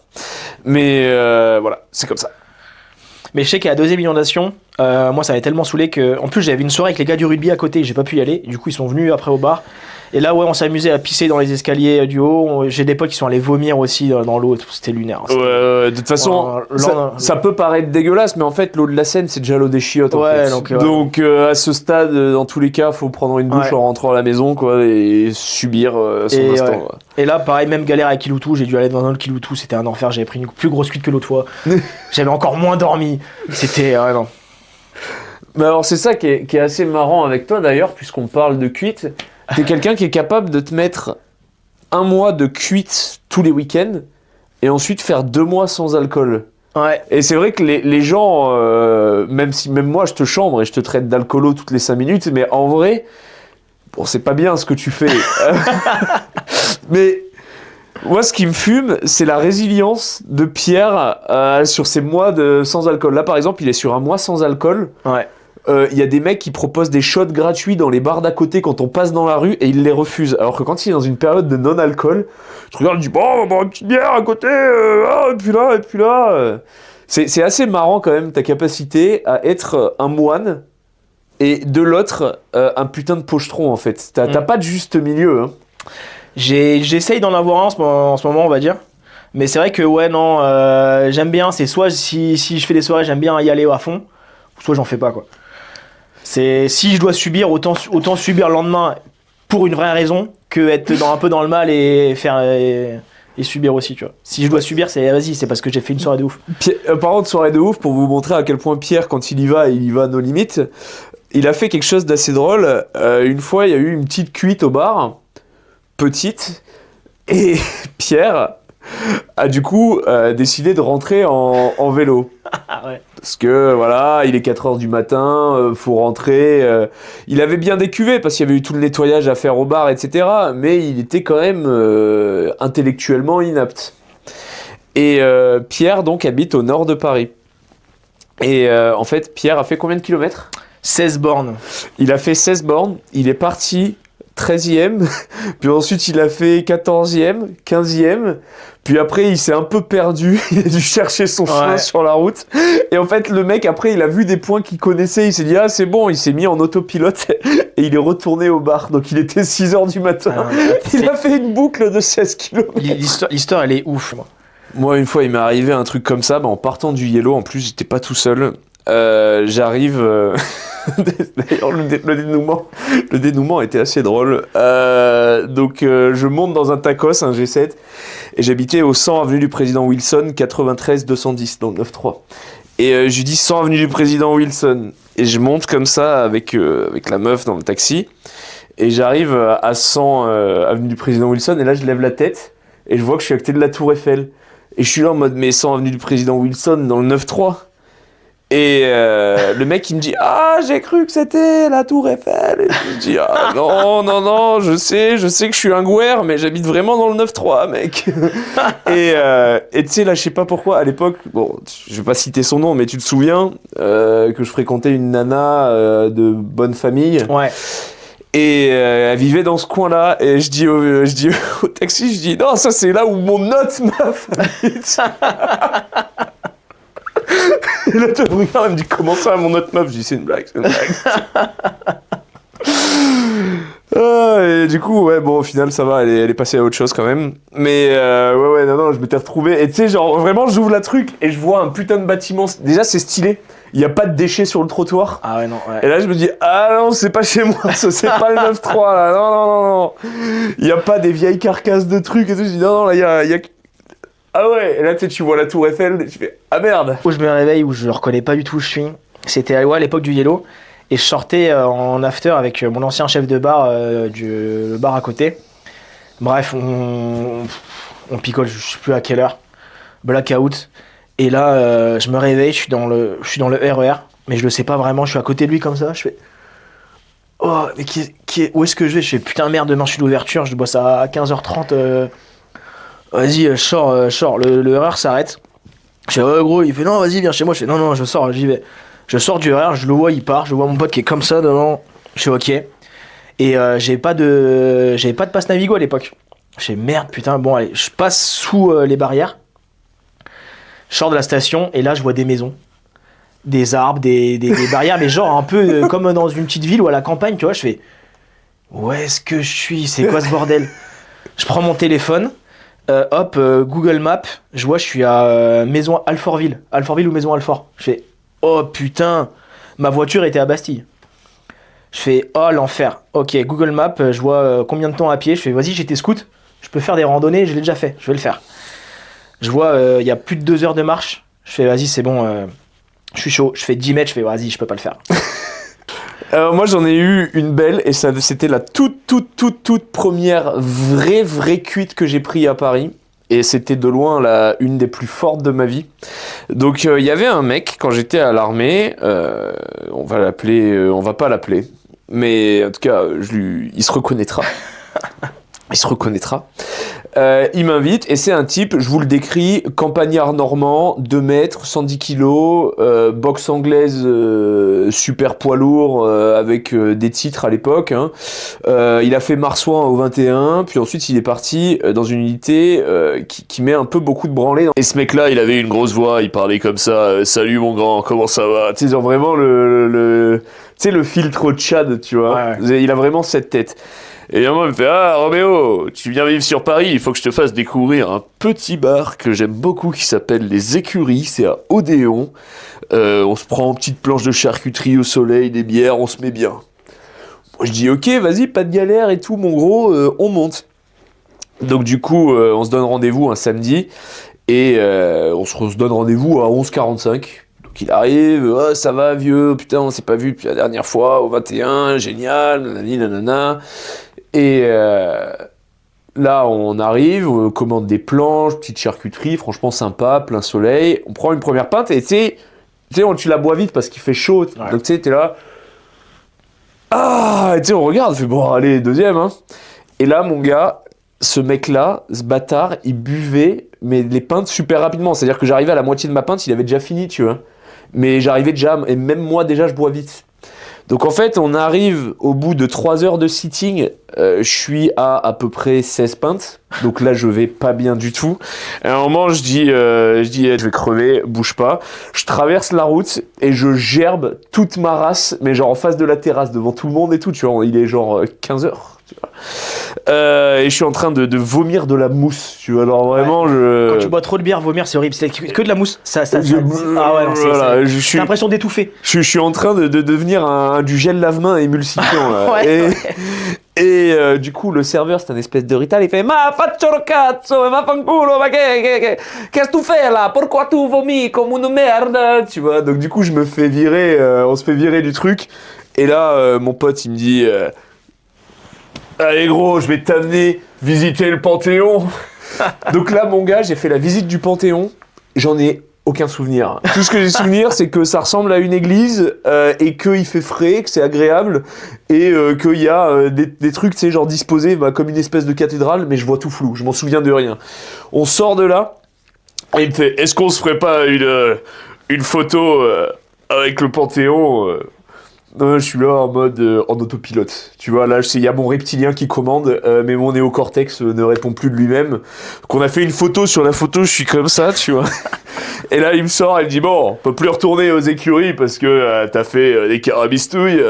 Mais voilà, c'est comme ça. Mais je sais qu'à la deuxième inondation, moi ça m'avait tellement saoulé que. En plus, j'avais une soirée avec les gars du rugby à côté, j'ai pas pu y aller. Du coup, ils sont venus après au bar. Et là, ouais, on s'est amusé à pisser dans les escaliers du haut. J'ai des potes qui sont allés vomir aussi dans l'eau. C'était lunaire. De toute façon, ça peut paraître dégueulasse, mais en fait, l'eau de la Seine, c'est déjà l'eau des chiottes. Ouais, en fait. Donc à ce stade, dans tous les cas, faut prendre une douche en rentrant à la maison, quoi, et subir son instant. Ouais. Et là, pareil, même galère avec Kiloutou. J'ai dû aller dans un autre Kiloutou. C'était un enfer. J'avais pris une plus grosse cuite que l'autre fois. J'avais encore moins dormi. C'était non. Mais alors, c'est ça qui est assez marrant avec toi d'ailleurs, puisqu'on parle de cuite. T'es quelqu'un qui est capable de te mettre 1 mois de cuite tous les week-ends et ensuite faire 2 mois sans alcool. Ouais. Et c'est vrai que les gens, même moi je te chambre et je te traite d'alcoolo toutes les 5 minutes, mais en vrai, bon, c'est pas bien ce que tu fais. Mais moi, ce qui me fume, c'est la résilience de Pierre sur ces mois sans alcool. Là, par exemple, il est sur 1 mois sans alcool. Ouais. Y a des mecs qui proposent des shots gratuits dans les bars d'à côté quand on passe dans la rue et ils les refusent. Alors que quand il est dans une période de non-alcool, je regarde, je dis bon, on va boire une petite bière à côté, et puis là. C'est assez marrant quand même ta capacité à être un moine et de l'autre un putain de pochetron en fait. T'as pas de juste milieu. Hein. J'essaye d'en avoir un en ce moment, on va dire. Mais c'est vrai que ouais, non, j'aime bien. C'est soit si je fais des soirées, j'aime bien y aller à fond, soit j'en fais pas quoi. C'est si je dois subir, autant subir le lendemain pour une vraie raison que être un peu dans le mal et faire et subir aussi, tu vois. Si je dois subir, c'est parce que j'ai fait une soirée de ouf. Parlant de soirée de ouf, pour vous montrer à quel point Pierre, quand il y va à nos limites. Il a fait quelque chose d'assez drôle. Une fois, il y a eu une petite cuite au bar, petite, et Pierre a du coup décidé de rentrer en vélo. Ouais. Parce que voilà, il est 4h du matin, faut rentrer. Il avait bien des cuvées parce qu'il y avait eu tout le nettoyage à faire au bar, etc. Mais il était quand même intellectuellement inapte. Et Pierre donc habite au nord de Paris. Et en fait, Pierre a fait combien de kilomètres ? 16 bornes. Il a fait 16 bornes, il est parti 13e, puis ensuite il a fait 14e, 15e, puis après il s'est un peu perdu, il a dû chercher son chemin sur la route, et en fait le mec après il a vu des points qu'il connaissait, il s'est dit ah c'est bon, il s'est mis en autopilote, et il est retourné au bar, donc il était 6h du matin, il a fait une boucle de 16 km. L'histoire elle est ouf. Moi une fois il m'est arrivé un truc comme ça, en partant du Yellow, en plus j'étais pas tout seul, j'arrive... D'ailleurs, le dénouement était assez drôle. Donc, je monte dans un tacos, un G7, et j'habitais au 100 avenue du Président Wilson, 93 210, dans le 9-3. Et je lui dis 100 avenue du Président Wilson. Et je monte comme ça avec la meuf dans le taxi. Et j'arrive à 100 avenue du Président Wilson, et là, je lève la tête, et je vois que je suis à côté de la Tour Eiffel. Et je suis là en mode, mais 100 avenue du Président Wilson, dans le 9-3. Et le mec il me dit j'ai cru que c'était la Tour Eiffel. Et je dis non, je sais que je suis un gouer, mais j'habite vraiment dans le 9-3 mec. Et tu sais là je sais pas pourquoi à l'époque, bon je vais pas citer son nom mais tu te souviens que je fréquentais une nana de bonne famille. Ouais. Et elle vivait dans ce coin-là et je dis au taxi, je dis non ça c'est là où mon autre meuf habite. Et là, tu regardes, elle me dit comment ça, mon autre meuf? Je dis c'est une blague. Et du coup, ouais, bon, au final, ça va, elle est passée à autre chose quand même. Mais non, je m'étais retrouvé. Et tu sais, genre, vraiment, j'ouvre la truc et je vois un putain de bâtiment. Déjà, c'est stylé. Il n'y a pas de déchets sur le trottoir. Ah ouais, non, ouais. Et là, je me dis, non, c'est pas chez moi, ça, c'est pas le 9-3, là. Non. Il n'y a pas des vieilles carcasses de trucs et tout. Je dis, non, là, il y a... Ah ouais, et là tu vois la Tour Eiffel, et tu fais ah merde. Où je me réveille, où je reconnais pas du tout où je suis. C'était à l'époque du Yellow. Et je sortais en after avec mon ancien chef de bar du bar à côté. Bref, on picole, je sais plus à quelle heure. Blackout. Et là, je me réveille, je suis dans le RER. Mais je le sais pas vraiment, je suis à côté de lui comme ça. Je fais oh, mais où est-ce que je vais? Je fais putain merde, demain je suis d'ouverture, je bosse à 15h30. Vas-y, je sors, le RER s'arrête. Je fais, ouais, gros, il fait, non, vas-y, viens chez moi. Je fais, non, je sors, j'y vais. Je sors du RER, je le vois, il part. Je vois mon pote qui est comme ça devant. Je fais, ok. Et j'avais pas de passe Navigo à l'époque. Je fais, merde, putain, bon, allez, je passe sous les barrières. Je sors de la station, et là, je vois des maisons. Des arbres, des barrières, mais genre un peu comme dans une petite ville ou à la campagne, tu vois. Je fais, où est-ce que je suis? C'est quoi ce bordel? Je prends mon téléphone. Google Maps, je vois, je suis à Maison Alfortville ou Maison Alfort. Je fais, oh putain, ma voiture était à Bastille. Je fais, oh l'enfer. Ok, Google Maps, je vois combien de temps à pied. Je fais, vas-y, j'étais scout, je peux faire des randonnées, je l'ai déjà fait, je vais le faire. Je vois, il y a plus de 2 heures de marche. Je fais, vas-y, c'est bon, je suis chaud. Je fais 10 mètres, je fais, vas-y, je peux pas le faire. Alors moi j'en ai eu une belle et ça c'était la toute première vraie cuite que j'ai pris à Paris et c'était de loin une des plus fortes de ma vie. Donc il y avait un mec quand j'étais à l'armée, on va pas l'appeler, mais en tout cas il se reconnaîtra. Il se reconnaîtra. Il m'invite et c'est un type, je vous le décris, campagnard normand, 2 mètres, 110 kilos, boxe anglaise super poids lourd avec des titres à l'époque. Hein. Il a fait marsouin au 21, puis ensuite il est parti dans une unité qui met un peu beaucoup de branlées. Et ce mec-là, il avait une grosse voix, il parlait comme ça, salut mon grand, comment ça va? Tu sais, genre vraiment tu sais, le filtre au Tchad, tu vois. Ouais. Il a vraiment cette tête. Et moi, il me fait « Ah, Roméo, tu viens vivre sur Paris, il faut que je te fasse découvrir un petit bar que j'aime beaucoup qui s'appelle Les Écuries, c'est à Odéon. On se prend une petite planche de charcuterie au soleil, des bières, on se met bien. » Moi, je dis « Ok, vas-y, pas de galère et tout, mon gros, on monte. » Donc du coup, on se donne rendez-vous un samedi et on se donne rendez-vous à 11h45. Donc il arrive, oh, ça va vieux, putain, on s'est pas vu depuis la dernière fois, au 21, génial, nanani, nanana. Et là, on arrive, on commande des planches, petite charcuterie, franchement sympa, plein soleil. On prend une première pinte et tu sais, tu la bois vite parce qu'il fait chaud. Ouais. Donc tu sais, t'es là. Ah, et tu sais, on regarde, on fait bon, allez, deuxième. Hein. Et là, mon gars, ce mec-là, ce bâtard, il buvait mais les pintes super rapidement. C'est-à-dire que j'arrivais à la moitié de ma pinte, il avait déjà fini, tu vois. Mais j'arrivais déjà, et même moi déjà, je bois vite. Donc en fait, on arrive au bout de 3 heures de sitting, je suis à peu près 16 pintes. Donc là, je vais pas bien du tout. Et à un moment, je dis, je vais crever, bouge pas. Je traverse la route et je gerbe toute ma race, mais genre en face de la terrasse, devant tout le monde et tout, tu vois. Il est genre 15 heures. Tu vois. Et je suis en train de vomir de la mousse, tu vois. Alors vraiment, Quand tu bois trop de bière, vomir, c'est horrible. C'est que de la mousse. Ah ouais, non, voilà, j'ai l'impression d'étouffer. Je suis en train de devenir du gel lave-main émulsifiant là. Ouais, Et du coup, le serveur, c'est un espèce de rital, il fait ma faccio lo cazzo, ma fanculo, ma qu'est-ce que tu fais là? Pourquoi tu vomis comme une merde? Tu vois, donc du coup, je me fais virer, on se fait virer du truc. Et là, mon pote, il me dit allez gros, je vais t'amener visiter le Panthéon. Donc là, mon gars, j'ai fait la visite du Panthéon. J'en ai aucun souvenir. Tout ce que j'ai souvenir, c'est que ça ressemble à une église et qu'il fait frais, que c'est agréable et qu'il y a des trucs, tu sais, genre disposés comme une espèce de cathédrale, mais je vois tout flou, je m'en souviens de rien. On sort de là et il me fait « Est-ce qu'on se ferait pas une photo avec le Panthéon ?» Je suis là en mode en autopilote. Tu vois, là, il y a mon reptilien qui commande, mais mon néocortex ne répond plus de lui-même. Qu'on a fait une photo, sur la photo, je suis comme ça, tu vois. Et là, il me sort, il me dit, bon, on peut plus retourner aux écuries parce que t'as fait des carabistouilles.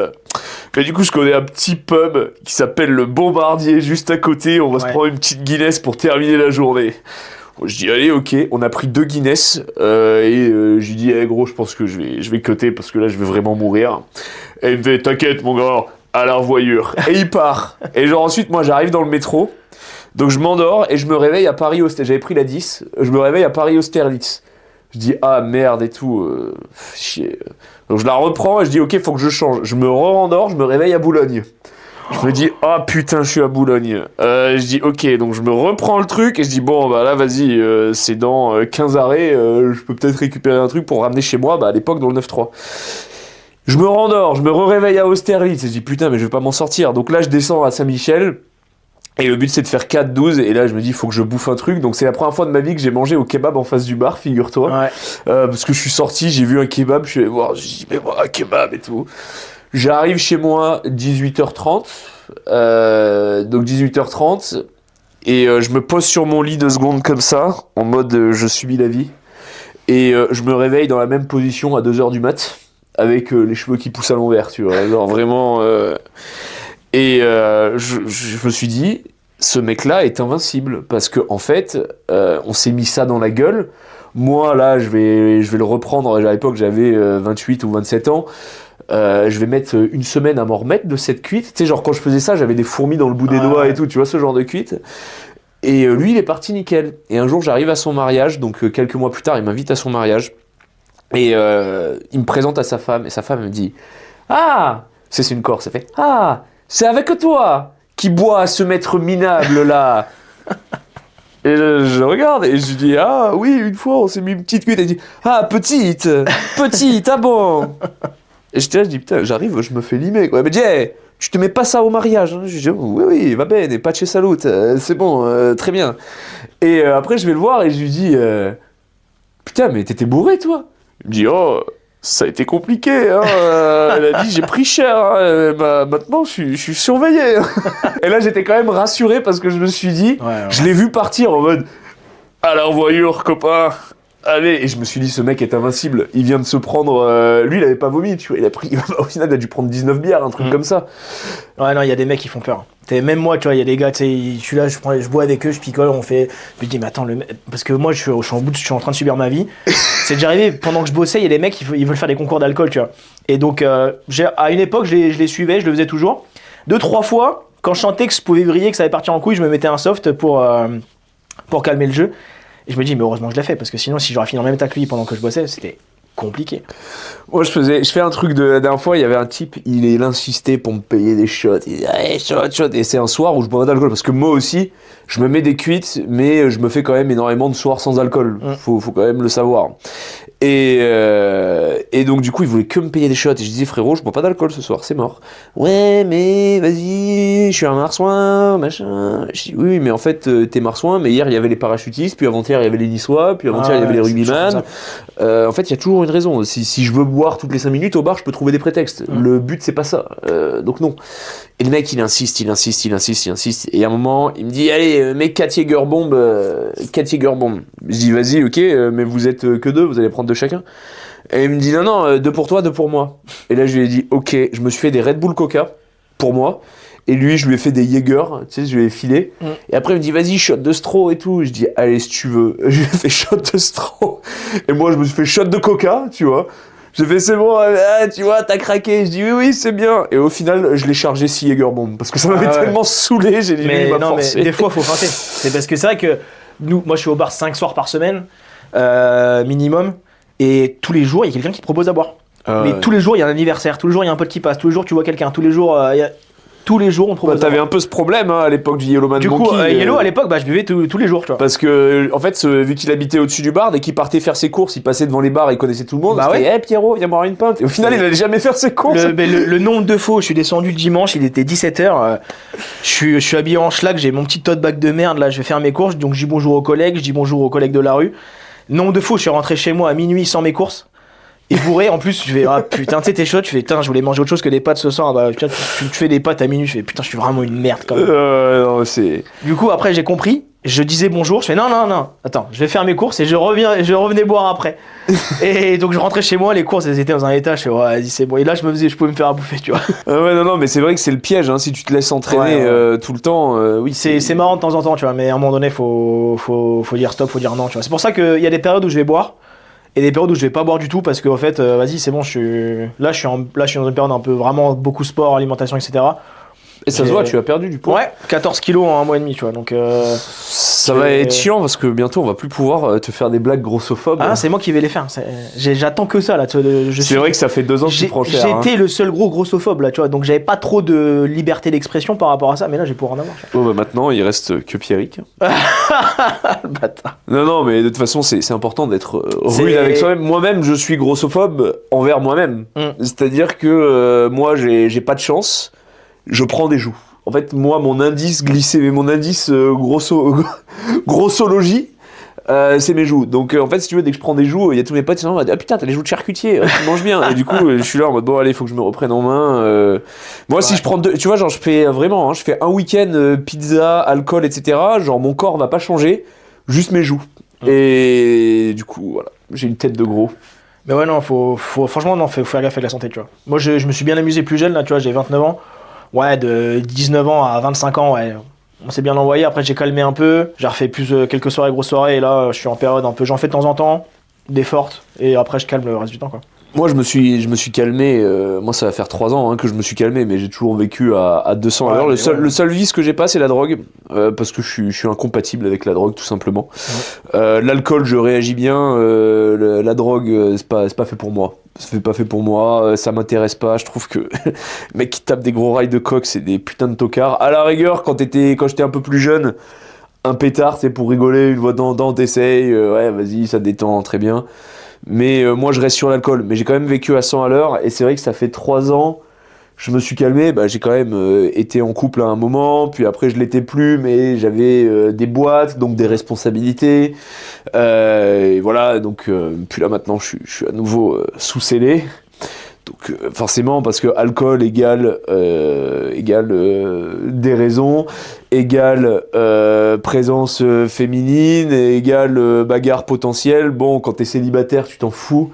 Mais du coup, je connais un petit pub qui s'appelle le Bombardier, juste à côté. On va se prendre une petite Guinness pour terminer la journée. Je dis allez, ok, on a pris 2 Guinness et je lui dis gros, je pense que je vais cutter parce que là je vais vraiment mourir. Et il me fait t'inquiète mon gars, à la revoyure. Et il part. Et genre ensuite moi j'arrive dans le métro, donc je m'endors et je me réveille à Paris Austerlitz. J'avais pris la 10, je me réveille à Paris Austerlitz. Je dis ah merde et tout, chier. Donc je la reprends et je dis ok, faut que je change. Je me re-endors, je me réveille à Boulogne. Je me dis, oh putain, je suis à Boulogne. Je dis, ok, donc je me reprends le truc et je dis, bon, bah là, vas-y, c'est dans 15 arrêts, je peux peut-être récupérer un truc pour ramener chez moi, à l'époque, dans le 9-3. Je me rendors, je me réveille à Austerlitz et je dis, putain, mais je vais pas m'en sortir. Donc là, je descends à Saint-Michel et le but, c'est de faire 4-12 et là, je me dis, il faut que je bouffe un truc. Donc c'est la première fois de ma vie que j'ai mangé au kebab en face du bar, figure-toi. Ouais. Parce que je suis sorti, j'ai vu un kebab, je suis allé voir, je dis, mais moi, un kebab et tout. J'arrive chez moi 18h30, donc 18h30, et je me pose sur mon lit 2 secondes comme ça, en mode je subis la vie, et je me réveille dans la même position à 2h du mat, avec les cheveux qui poussent à l'envers, tu vois, genre vraiment... Et je me suis dit, ce mec-là est invincible, parce que en fait, on s'est mis ça dans la gueule. Moi, là, je vais le reprendre, à l'époque j'avais 28 ou 27 ans, je vais mettre 1 semaine à m'en remettre de cette cuite. Tu sais, genre quand je faisais ça, j'avais des fourmis dans le bout des doigts et tout, tu vois, ce genre de cuite. Et lui, il est parti nickel. Et un jour, j'arrive à son mariage, donc quelques mois plus tard, il m'invite à son mariage. Et il me présente à sa femme, et sa femme me dit « Ah !» C'est une Corse, elle fait « Ah !» C'est avec toi qui boit à ce maître minable là. Et je regarde et je lui dis ah oui, une fois on s'est mis une petite cuite. Elle dit ah petite, ah bon. Et j'étais là, je dis putain, j'arrive, je me fais limer quoi. Elle me dit hey, tu te mets pas ça au mariage. Hein. Je dis oui, va bene, pas de salut, c'est bon, très bien. Et après je vais le voir et je lui dis putain mais t'étais bourré toi. Il me dit oh. Ça a été compliqué, hein. Elle a dit j'ai pris cher, hein. Maintenant je suis surveillé. Et là j'étais quand même rassuré parce que je me suis dit, je l'ai vu partir en mode à la revoyure copain, allez. Et je me suis dit ce mec est invincible, il vient de se prendre, lui il avait pas vomi, tu vois, au final il a dû prendre 19 bières, un truc comme ça. Ouais non, il y a des mecs qui font peur. Même moi, tu vois, il y a des gars, tu sais, je suis là, je bois avec eux, je picole, on fait. Puis je dis, mais attends, parce que moi, je suis en train de subir ma vie. C'est déjà arrivé, pendant que je bossais, il y a des mecs, ils veulent faire des concours d'alcool, tu vois. Et donc, à une époque, je les suivais, je le faisais toujours. 2-3 fois, quand je sentais que je pouvais briller, que ça allait partir en couille, je me mettais un soft pour calmer le jeu. Et je me dis, mais heureusement que je l'ai fait, parce que sinon, si j'aurais fini en même temps que lui pendant que je bossais, c'était compliqué. Moi, je fais un truc la dernière fois, il y avait un type, il insistait pour me payer des shots. Il disait, hey, shot. Et c'est un soir où je bois d'alcool. Parce que moi aussi, je me mets des cuites, mais je me fais quand même énormément de soirs sans alcool. Faut quand même le savoir. Et donc, du coup, il voulait que me payer des shots. Et je disais, frérot, je bois pas d'alcool ce soir, c'est mort. Ouais, mais vas-y, je suis un marsouin, machin. Je dis, oui, mais en fait, t'es marsouin, mais hier, il y avait les parachutistes, puis avant-hier, il y avait les Niçois, puis avant-hier, il y avait les rugbyman. En fait, il y a toujours une raison. Si je veux boire toutes les 5 minutes au bar, je peux trouver des prétextes. Le but, c'est pas ça. Donc non. Et le mec, il insiste. Et à un moment, il me dit, allez, mets 4 Jägerbombes. Je dis, vas-y, ok, mais vous êtes que 2, vous allez prendre 2 chacun. Et il me dit, non, 2 pour toi, 2 pour moi. Et là, je lui ai dit, ok, je me suis fait des Red Bull Coca pour moi. Et lui, je lui ai fait des Jäger, tu sais, je lui ai filé. Et après, il me dit, vas-y, shot de Stro et tout. Je dis, allez, si tu veux. Je lui ai fait shot de Stro. Et moi, je me suis fait shot de Coca, tu vois. J'ai fait, c'est bon, tu vois, t'as craqué. Je dis, oui, c'est bien. Et au final, je l'ai chargé 6 Jägerbomb. Parce que ça m'avait tellement saoulé, j'ai dit, mais il m'a forcé. Mais des fois, faut feinter. C'est parce que c'est vrai que moi, je suis au bar 5 soirs par semaine, minimum. Et tous les jours, il y a quelqu'un qui te propose à boire. Mais tous les jours, il y a un anniversaire. Tous les jours, il y a un pote qui passe. Tous les jours, tu vois quelqu'un. Tous les jours, tous les jours on propose. T'avais un peu ce problème à l'époque du Yellow Man Du Monkey. coup, Yellow à l'époque, je buvais tous les jours, tu vois. Parce que, en fait, vu qu'il habitait au-dessus du bar, dès qu'il partait faire ses courses, il passait devant les bars, il connaissait tout le monde. C'était, hey Pierrot, viens boire une pinte. Et au final, il n'allait jamais faire ses courses. Le nombre de fois, je suis descendu le dimanche, il était 17h. Je suis habillé en schlag, j'ai mon petit tote bag de merde, là, je vais faire mes courses. Donc, je dis bonjour aux collègues, je dis bonjour aux collègues de la rue. Nombre de fois, je suis rentré chez moi à minuit sans mes courses. Et bourré, en plus, je fais, ah putain, tu sais, t'es chaud, tu fais, putain, je voulais manger autre chose que des pâtes ce soir, bah putain, tu fais des pâtes à minuit, je fais, putain, je suis vraiment une merde quand même. Non, c'est... Du coup, après, j'ai compris, je disais bonjour, je fais, non, attends, je vais faire mes courses et je revenais boire après. Et donc, je rentrais chez moi, les courses, elles étaient dans un étage, je fais, ouais, vas-y, c'est bon. Et là, je pouvais me faire à bouffer, tu vois. Ouais, non, mais c'est vrai que c'est le piège, hein, si tu te laisses entraîner tout le temps, oui. C'est marrant de temps en temps, tu vois, mais à un moment donné, faut dire stop, faut dire non, tu vois. C'est pour ça qu'il y a des périodes où je vais boire. Et des périodes où je vais pas boire du tout parce qu'en fait, vas-y, c'est bon, je suis dans une période un peu vraiment beaucoup sport, alimentation, etc. Et ça se voit, tu as perdu du poids. Ouais, 14 kilos en un mois et demi, tu vois. Donc, ça va être chiant parce que bientôt on va plus pouvoir te faire des blagues grossophobes. Ah, c'est moi qui vais les faire. J'attends que ça là. C'est vrai que ça fait 2 ans que tu prends cher. J'étais le seul gros grossophobe là, tu vois. Donc j'avais pas trop de liberté d'expression par rapport à ça, mais là j'ai pouvoir en avoir. Oh bah maintenant il reste que Pierrick. Le bâtard. Non, mais de toute façon c'est important d'être rude avec soi-même. Moi-même je suis grossophobe envers moi-même. C'est-à-dire que moi j'ai pas de chance. Je prends des joues. En fait, moi, mon indice grossologie, c'est mes joues. Donc, en fait, si tu veux, dès que je prends des joues, il y a tous mes potes qui sont là, ah putain, t'as les joues de charcutier, tu manges bien. Et du coup, je suis là en mode, bon, allez, faut que je me reprenne en main. Moi, si je prends tu vois, genre, je fais vraiment, hein, je fais un week-end pizza, alcool, etc. Genre, mon corps va pas changer, juste mes joues. Et du coup, voilà, j'ai une tête de gros. Mais ouais, non, franchement, non, faut faire gaffe avec la santé, tu vois. Moi, je me suis bien amusé plus jeune, là, tu vois, j'ai 29 ans. Ouais, de 19 ans à 25 ans, ouais, on s'est bien envoyé. Après, j'ai calmé un peu. J'ai refait quelques soirées, grosses soirées. Et là, je suis en période un peu. J'en fais de temps en temps, des fortes. Et après, je calme le reste du temps, quoi. Moi, je me suis calmé. Moi, ça va faire 3 ans que je me suis calmé, mais j'ai toujours vécu à 200 à l'heure. Le seul vice que j'ai pas, c'est la drogue. Parce que je suis incompatible avec la drogue, tout simplement. L'alcool, je réagis bien. La drogue, c'est pas fait pour moi. C'est pas fait pour moi, ça m'intéresse pas. Je trouve que les mecs qui tapent des gros rails de coke, c'est des putains de tocards. À la rigueur, quand j'étais un peu plus jeune, un pétard, c'est pour rigoler, une fois de temps en temps, t'essayes, ouais, vas-y, ça détend, très bien. Mais moi, je reste sur l'alcool. Mais j'ai quand même vécu à 100 à l'heure, et c'est vrai que ça fait 3 ans, je me suis calmé. J'ai quand même été en couple à un moment, puis après, je l'étais plus, mais j'avais des boîtes, donc des responsabilités. Et voilà, donc, puis là, maintenant, je suis à nouveau sous scellé. Donc forcément, parce que alcool égale déraison, égale présence féminine, égale bagarre potentielle. Bon, quand t'es célibataire, tu t'en fous.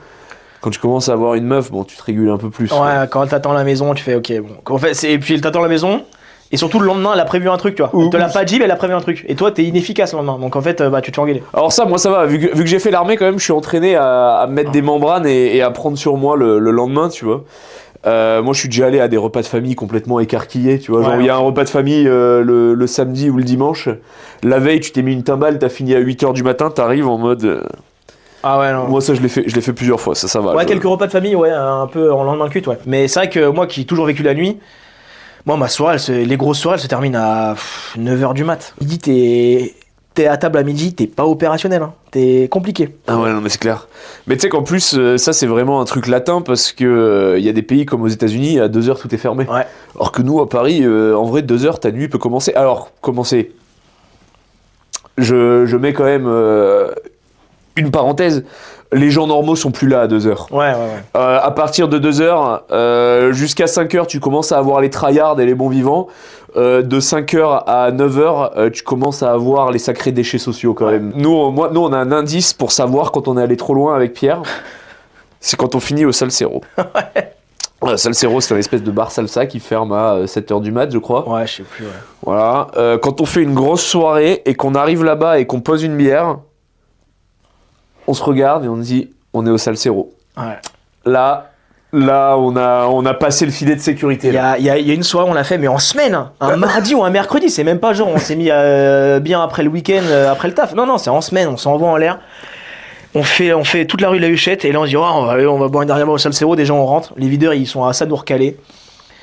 Quand tu commences à avoir une meuf, bon, tu te régules un peu plus. Ouais, quand elle t'attend à la maison, tu fais ok, bon. En fait, et puis elle t'attend à la maison. Et surtout le lendemain, elle a prévu un truc, tu vois. Elle te l'a pas dit, mais elle a prévu un truc. Et toi, t'es inefficace le lendemain. Donc en fait, tu te fais engueuler. Alors ça, moi ça va. Vu que j'ai fait l'armée quand même, je suis entraîné à mettre des membranes et à prendre sur moi le lendemain, tu vois. Moi, je suis déjà allé à des repas de famille complètement écarquillés, tu vois. Genre, il y a un repas de famille le samedi ou le dimanche. La veille, tu t'es mis une timbale, t'as fini à 8h du matin, t'arrives en mode... Ah ouais, non. Moi, ça, je l'ai fait plusieurs fois, ça va. Ouais, quelques repas de famille, ouais, un peu en lendemain de cuite, ouais. Mais c'est vrai que moi qui ai toujours vécu la nuit, moi, ma soirée, les grosses soirées, elles se terminent à 9h du mat. Midi, t'es à table à midi, t'es pas opérationnel, hein. T'es compliqué. Ah ouais, non, mais c'est clair. Mais tu sais qu'en plus, ça, c'est vraiment un truc latin parce que y a des pays comme aux États-Unis, à 2h, tout est fermé. Ouais. Alors que nous, à Paris, en vrai, 2h, ta nuit peut commencer. Alors, commencer. Je mets quand même une parenthèse. Les gens normaux sont plus là à 2h. Ouais. À partir de 2h, jusqu'à 5h, tu commences à avoir les tryhards et les bons vivants. De 5h à 9h, tu commences à avoir les sacrés déchets sociaux quand même. Nous, on a un indice pour savoir quand on est allé trop loin avec Pierre. C'est quand on finit au Salsero. Salsero, c'est un espèce de bar salsa qui ferme à 7h du mat, je crois. Ouais, je sais plus, ouais. Voilà. Quand on fait une grosse soirée et qu'on arrive là-bas et qu'on pose une bière, on se regarde et on dit on est au Salsero. Ouais. Là, on a passé le filet de sécurité. Il y a une soirée, on l'a fait, mais en semaine, hein. Un mardi ou un mercredi. C'est même pas genre on s'est mis bien après le week-end, après le taf. Non, c'est en semaine, on s'envoie en l'air. On fait toute la rue de la Huchette et là on se dit on va boire une dernière fois au Salsero. Déjà on rentre, les videurs ils sont à ça de nous recaler.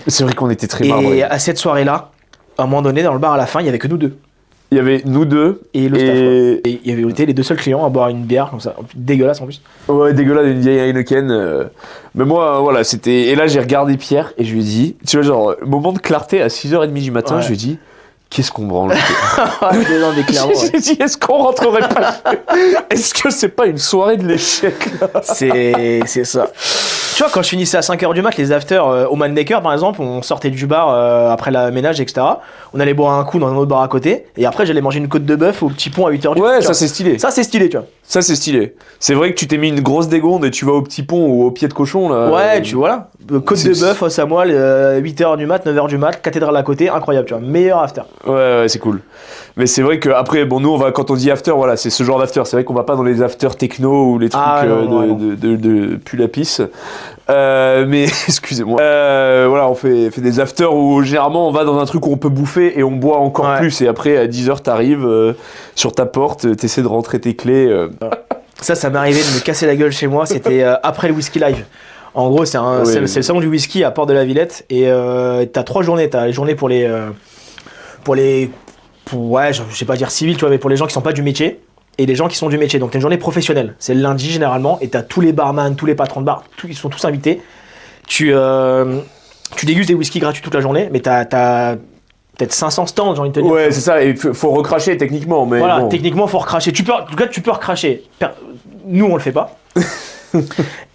C'est vrai qu'on était très Et marbrés. à cette soirée-là, à un moment donné, dans le bar à la fin, il y avait que nous deux. Il y avait nous deux. Et le staff. Quoi. Et il y avait été les deux seuls clients à boire une bière comme ça, dégueulasse en plus. Ouais, dégueulasse, une vieille Heineken. Mais moi, voilà, c'était. Et là, j'ai regardé Pierre et je lui ai dit, tu vois, genre, moment de clarté à 6h30 du matin, je lui ai dit, qu'est-ce qu'on branle? Non, mais clairement, ouais. J'ai dit, est-ce qu'on rentrerait pas? Est-ce que c'est pas une soirée de l'échec là? C'est ça. Tu vois, quand je finissais à 5h du mat, les afters au Manmaker par exemple, on sortait du bar après la ménage, etc. On allait boire un coup dans un autre bar à côté, et après j'allais manger une côte de bœuf au petit pont à 8h du mat. Ouais, ça c'est stylé. Ça c'est stylé, tu vois. Ça c'est stylé. C'est vrai que tu t'es mis une grosse dégonde et tu vas au petit pont ou au pied de cochon là. Ouais, tu vois. Côte de bœuf au Samoil, 8h du mat, 9h du mat, cathédrale à côté, incroyable, tu vois. Meilleur after. Ouais, c'est cool. Mais c'est vrai que après, bon, nous, on va quand on dit after, voilà, c'est ce genre d'after. C'est vrai qu'on va pas dans les after techno ou les trucs de Pulapis. Mais excusez-moi. Voilà, on fait des afters où généralement on va dans un truc où on peut bouffer et on boit encore plus. Et après, à 10h, t'arrives sur ta porte, t'essaies de rentrer tes clés. Ça m'est arrivé de me casser la gueule chez moi. C'était après le Whisky Live. En gros, c'est le salon du whisky à Port de la Villette. Et t'as 3 journées. T'as les journées pour les ouais, je sais pas dire civil, tu vois, mais pour les gens qui sont pas du métier et les gens qui sont du métier. Donc t'as une journée professionnelle. C'est le lundi généralement et t'as tous les barman, tous les patrons de bar, ils sont tous invités. Tu dégustes des whisky gratuits toute la journée, mais t'as peut-être 500 stands, j'ai envie de te dire. Ouais, c'est ça. Et faut recracher techniquement, mais voilà, bon. techniquement faut recracher. En tout cas, tu peux recracher. Nous, on le fait pas.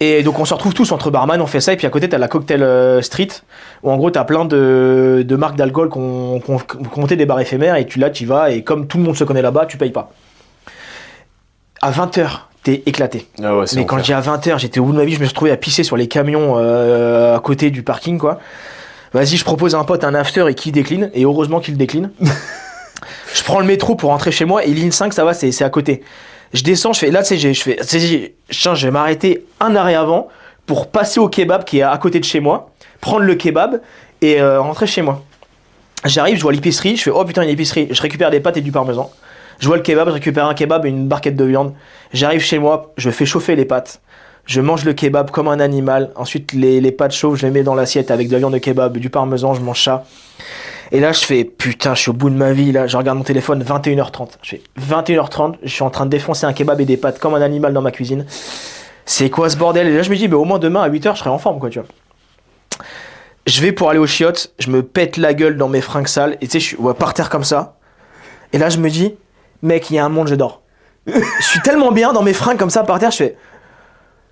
Et donc on se retrouve tous entre barman, on fait ça, et puis à côté t'as la cocktail street où en gros t'as plein de marques d'alcool qu'on monté des bars éphémères, et tu y vas, et comme tout le monde se connaît là-bas, tu payes pas. À 20h t'es éclaté. Ah ouais, mais quand j'ai à 20h, j'étais au bout de ma vie, je me suis retrouvé à pisser sur les camions à côté du parking, quoi. Vas-y, je propose à un pote un after et qui décline, et heureusement qu'il décline. Je prends le métro pour rentrer chez moi, et ligne 5 ça va, c'est à côté. Je descends, je vais m'arrêter un arrêt avant pour passer au kebab qui est à côté de chez moi, prendre le kebab et rentrer chez moi. J'arrive, je vois l'épicerie, je fais oh putain, une épicerie, je récupère des pâtes et du parmesan. Je vois le kebab, je récupère un kebab et une barquette de viande. J'arrive chez moi, je fais chauffer les pâtes. Je mange le kebab comme un animal. Ensuite, les pâtes chauves, je les mets dans l'assiette avec de la viande de kebab, du parmesan, je mange ça. Et là, je fais, putain, je suis au bout de ma vie, là. Je regarde mon téléphone, 21h30. Je fais 21h30, je suis en train de défoncer un kebab et des pâtes comme un animal dans ma cuisine. C'est quoi ce bordel? Et là, je me dis, au moins demain à 8h, je serai en forme, quoi, tu vois. Je vais pour aller aux chiottes, je me pète la gueule dans mes fringues sales, et tu sais, je suis par terre comme ça. Et là, je me dis, mec, il y a un monde, je dors. Je suis tellement bien dans mes fringues comme ça par terre, je fais,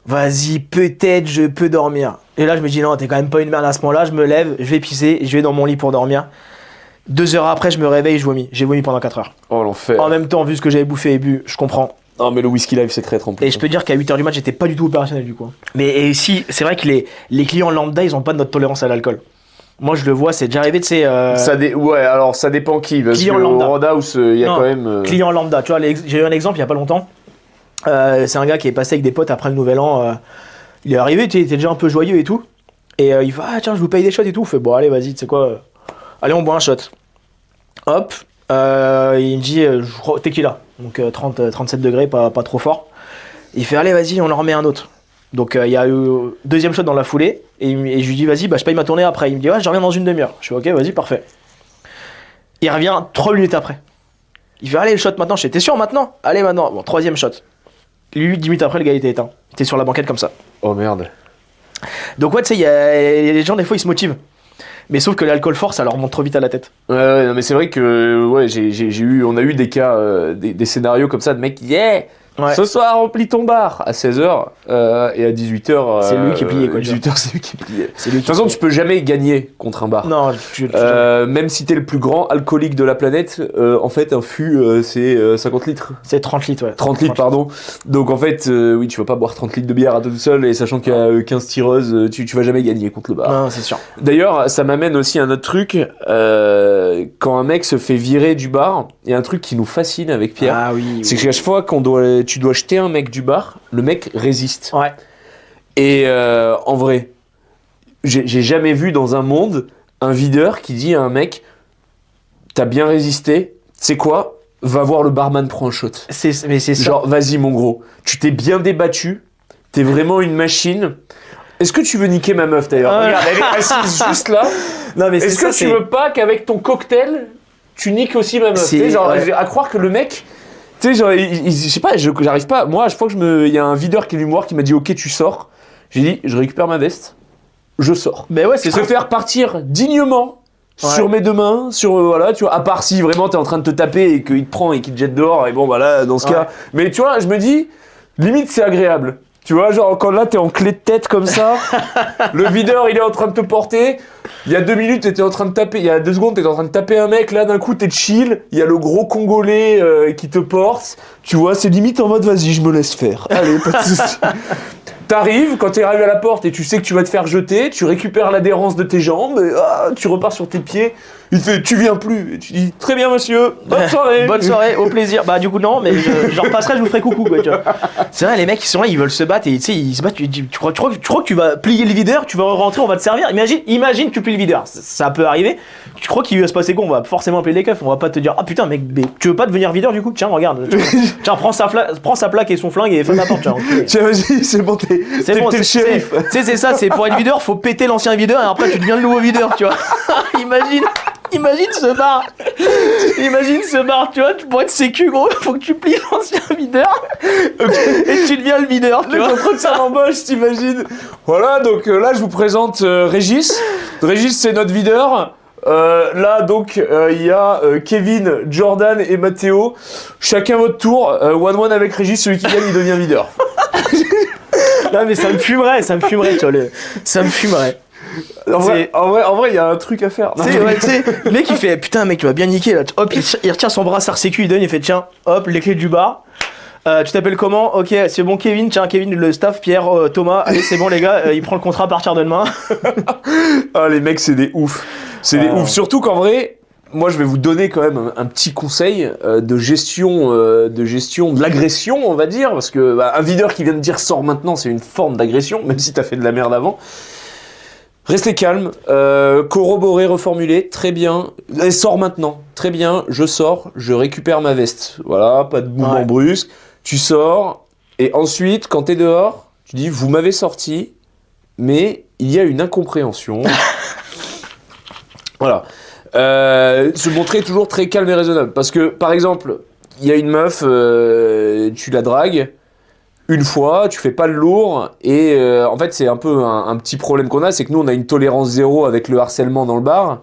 vas-y, peut-être je peux dormir. Et là, je me dis, non, t'es quand même pas une merde à ce moment-là. Je me lève, je vais pisser, je vais dans mon lit pour dormir. 2 heures après, je me réveille, je vomis. J'ai vomi pendant 4 heures. Oh, l'enfer. En même temps, vu ce que j'avais bouffé et bu, je comprends. Non, mais le whisky live, c'est très trempé. Et je peux dire qu'à 8h du match, j'étais pas du tout opérationnel du coup. Mais si, c'est vrai que les clients lambda, ils ont pas de notre tolérance à l'alcool. Moi, je le vois, c'est déjà arrivé, tu sais. Ouais, alors ça dépend qui. Parce client que lambda. au Roadhouse, il y a quand même. Client lambda, tu vois, j'ai eu un exemple il y a pas longtemps. C'est un gars qui est passé avec des potes après le nouvel an. Il est arrivé, il était déjà un peu joyeux et tout. Et il fait, ah tiens, je vous paye des shots et tout. Il fait, bon, allez, vas-y, tu sais quoi. Allez, on boit un shot. Hop. Il me dit, tequila. Donc 37 degrés, pas trop fort. Il fait, allez, vas-y, on en remet un autre. Donc il y a eu deuxième shot dans la foulée. Et je lui dis, vas-y, je paye ma tournée après. Il me dit, ouais, je reviens dans une demi-heure. Je fais, ok, vas-y, parfait. Il revient 3 minutes après. Il fait, allez, le shot maintenant. Je fais, t'es sûr maintenant? Allez, maintenant. Bon, 3e shot. Lui, 10 minutes après, le gars il était éteint. Il était sur la banquette comme ça. Oh merde. Donc ouais, tu sais, les gens, des fois, ils se motivent. Mais sauf que l'alcool fort, ça leur monte trop vite à la tête. Ouais, non, mais c'est vrai que on a eu des cas, des scénarios comme ça de mecs, yeah, ouais. Ce soir, remplis ton bar à 16h et à 18h. C'est lui qui est plié, quoi. 18h, c'est lui qui est plié. De toute façon, tu peux jamais gagner contre un bar. Non, même si t'es le plus grand alcoolique de la planète, en fait, un fût, c'est 50 litres. C'est 30 litres, ouais. 30 litres, pardon. Donc en fait, oui, tu vas pas boire 30 litres de bière à toi tout seul, et sachant qu'il y a 15 tireuses, tu vas jamais gagner contre le bar. Non, c'est sûr. D'ailleurs, ça m'amène aussi à un autre truc. Quand un mec se fait virer du bar, il y a un truc qui nous fascine avec Pierre. Ah oui. C'est qu'à chaque fois tu dois jeter un mec du bar, le mec résiste. Ouais. Et en vrai, j'ai jamais vu dans un monde un videur qui dit à un mec, t'as bien résisté, c'est quoi? Va voir le barman, prends un shot. Mais c'est ça. Genre, vas-y mon gros, tu t'es bien débattu, t'es vraiment une machine. Est-ce que tu veux niquer ma meuf d'ailleurs? Regarde, elle est assise juste là. Non, mais Est-ce que tu veux pas qu'avec ton cocktail, tu niques aussi ma meuf? Genre, à croire que le mec, tu sais, genre, je sais pas, j'arrive pas. Moi, à chaque fois que il y a un videur qui est venu me voir qui m'a dit ok, tu sors. J'ai dit, je récupère ma veste, je sors. Mais ouais, c'est je préfère partir dignement sur mes deux mains, voilà, tu vois, à part si vraiment t'es en train de te taper et qu'il te prend et qu'il te jette dehors, et bon, voilà, dans ce cas. Mais tu vois, je me dis, limite, c'est agréable. Tu vois, genre, quand là, t'es en clé de tête comme ça, le videur, il est en train de te porter. Il y a 2 minutes, t'étais en train de taper, il y a 2 secondes, t'étais en train de taper un mec. Là, d'un coup, t'es chill. Il y a le gros Congolais qui te porte. Tu vois, c'est limite en mode, vas-y, je me laisse faire. Allez, pas de soucis. T'arrives, quand t'es arrivé à la porte et tu sais que tu vas te faire jeter, tu récupères l'adhérence de tes jambes, et, tu repars sur tes pieds. Il te fait, tu viens plus. Et tu dis, très bien monsieur, bonne soirée. Bonne soirée, au plaisir. Bah du coup non, mais je repasserai, je vous ferai coucou quoi, tu vois. C'est vrai, les mecs ils sont là, ils veulent se battre et tu sais, ils se battent, tu crois que tu vas plier le videur, tu vas rentrer, on va te servir. Imagine que tu plies le videur, ça peut arriver. Tu crois qu'il va se passer quoi? On va forcément appeler les keufs, on va pas te dire, ah putain mec, tu veux pas devenir videur du coup? Tiens, regarde. Tiens, prends sa plaque et son flingue et ferme la porte, tiens, vas-y, c'est bon, t'es le shérif. Tu sais, c'est ça, c'est pour être videur, faut péter l'ancien videur et après tu deviens le nouveau videur, tu vois. Imagine ce bar. Imagine ce bar, tu vois, pour être sécu, gros, faut que tu plies l'ancien videur et tu deviens le videur, tu vois. Contre ça m'embauche, t'imagines. Voilà, donc là, je vous présente Régis. Régis, c'est notre videur. Là, donc, il y a Kevin, Jordan et Mathéo. Chacun votre tour. 1-1 avec Régis, celui qui gagne, il devient videur. Non, mais ça me fumerait, tu vois, ça me fumerait. En vrai, il y a un truc à faire. Tu sais, le mec il fait putain mec tu vas bien niquer là. Hop, il retire son brassard sécu, il donne, il fait tiens, hop, les clés du bar. Tu t'appelles comment? Ok, c'est bon Kevin, tiens Kevin, le staff, Pierre, Thomas, allez c'est bon les gars, il prend le contrat à partir de demain. Ah les mecs c'est des ouf. C'est des ouf, surtout qu'en vrai, moi je vais vous donner quand même un petit conseil de gestion de l'agression on va dire, parce que un videur qui vient de dire sors maintenant c'est une forme d'agression, même si t'as fait de la merde avant. Restez calme, corroborer, reformuler, très bien. Et sors maintenant, très bien, je sors, je récupère ma veste. Voilà, pas de mouvement brusque. Tu sors, et ensuite, quand t'es dehors, tu dis, vous m'avez sorti, mais il y a une incompréhension. Voilà. Se montrer toujours très calme et raisonnable. Parce que, par exemple, il y a une meuf, tu la dragues, une fois, tu fais pas le lourd, et en fait c'est un peu un petit problème qu'on a, c'est que nous on a une tolérance zéro avec le harcèlement dans le bar,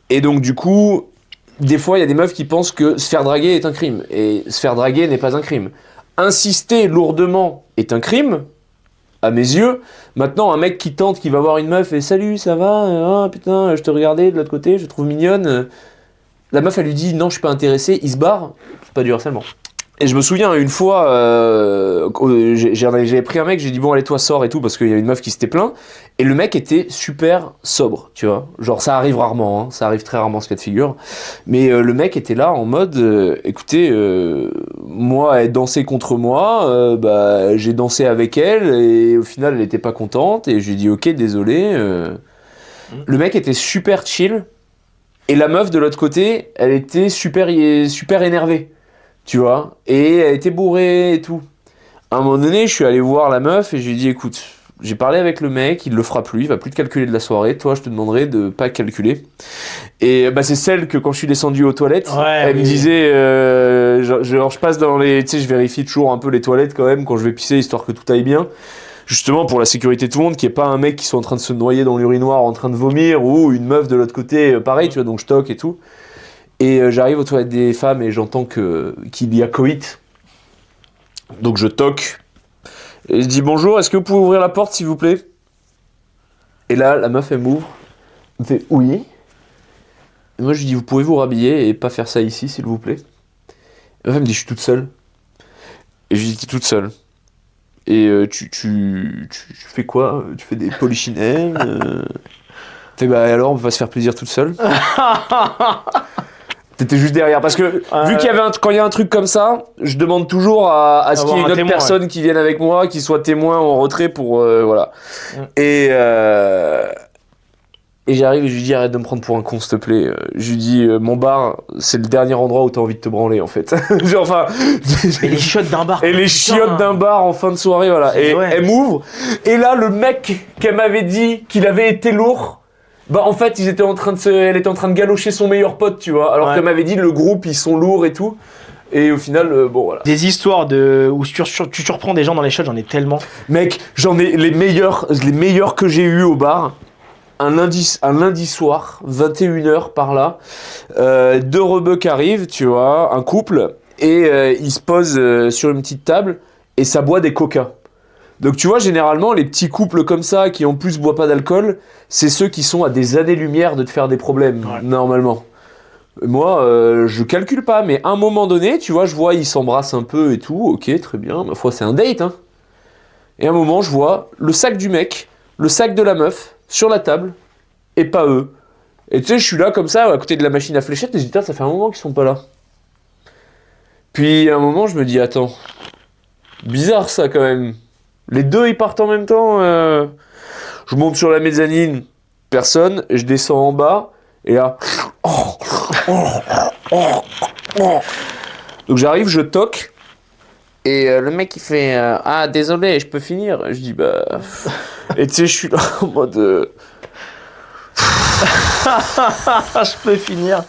et donc du coup, des fois il y a des meufs qui pensent que se faire draguer est un crime, et se faire draguer n'est pas un crime. Insister lourdement est un crime, à mes yeux. Maintenant un mec qui tente, qui va voir une meuf et salut ça va, ah putain je te regardais de l'autre côté, je te trouve mignonne, la meuf elle lui dit non je suis pas intéressé, il se barre, c'est pas du harcèlement. Et je me souviens une fois, j'avais pris un mec, j'ai dit bon allez toi sors et tout parce qu'il y avait une meuf qui s'était plaint et le mec était super sobre, tu vois, genre ça arrive rarement, hein, ça arrive très rarement ce cas de figure, mais le mec était là en mode écoutez, moi elle dansait contre moi, bah j'ai dansé avec elle et au final elle était pas contente et je lui ai dit ok désolé, le mec était super chill et la meuf de l'autre côté elle était super énervée. Tu vois, et elle était bourrée et tout. À un moment donné, je suis allé voir la meuf et je lui ai dit, écoute, j'ai parlé avec le mec, il le fera plus, il va plus te calculer de la soirée, toi je te demanderai de pas calculer. Et bah c'est celle que quand je suis descendu aux toilettes, elle me disait, je passe dans les, tu sais, je vérifie toujours un peu les toilettes quand même quand je vais pisser, histoire que tout aille bien. Justement pour la sécurité de tout le monde, qu'il n'y ait pas un mec qui soit en train de se noyer dans l'urinoir, en train de vomir, ou une meuf de l'autre côté, pareil, tu vois, donc je toque et tout. Et j'arrive aux toilettes des femmes et j'entends qu'il y a coït. Donc je toque. Et je dis bonjour, est-ce que vous pouvez ouvrir la porte s'il vous plaît? Et là, la meuf elle m'ouvre. Elle me fait oui. Et moi je lui dis vous pouvez vous rhabiller et pas faire ça ici s'il vous plaît. Et la meuf elle me dit je suis toute seule. Et je lui dis t'es toute seule. Et tu fais quoi? Tu fais des polichinelles fait bah alors on va se faire plaisir toute seule. T'étais juste derrière, parce que vu qu'il y avait quand il y a un truc comme ça, je demande toujours à ce qu'il y ait une autre personne qui vienne avec moi, qui soit témoin ou en retrait pour voilà. Et Et j'arrive et je lui dis arrête de me prendre pour un con s'il te plaît. Je lui dis mon bar c'est le dernier endroit où t'as envie de te branler en fait. Genre, enfin. Et les chiottes d'un bar. Et les chiottes d'un bar en fin de soirée voilà. Et elle m'ouvre et là le mec qu'elle m'avait dit qu'il avait été lourd, bah en fait elle était en train de galocher son meilleur pote tu vois. Alors qu'elle m'avait dit le groupe ils sont lourds et tout. Et au final, bon voilà. Des histoires où tu surprends des gens dans les shots, j'en ai tellement. Mec, j'en ai les meilleurs que j'ai eu au bar. Un lundi soir, 21h par là, deux rebeux qui arrivent, tu vois, un couple, et ils se posent sur une petite table et ça boit des coca. Donc tu vois, généralement, les petits couples comme ça, qui en plus boivent pas d'alcool, c'est ceux qui sont à des années-lumière de te faire des problèmes, normalement. Moi, je calcule pas, mais à un moment donné, tu vois, je vois, ils s'embrassent un peu et tout, ok, très bien, ma foi, c'est un date, hein. Et à un moment, je vois le sac du mec, le sac de la meuf, sur la table, et pas eux. Et tu sais, je suis là comme ça, à côté de la machine à fléchettes, et je dis, putain, ça fait un moment qu'ils sont pas là. Puis à un moment, je me dis, attends, bizarre ça quand même. Les deux, ils partent en même temps. Je monte sur la mezzanine, personne, et je descends en bas, et là... Donc j'arrive, je toque, et le mec il fait ah désolé, je peux finir. Je dis bah... Et tu sais, je suis là en mode... Je peux finir.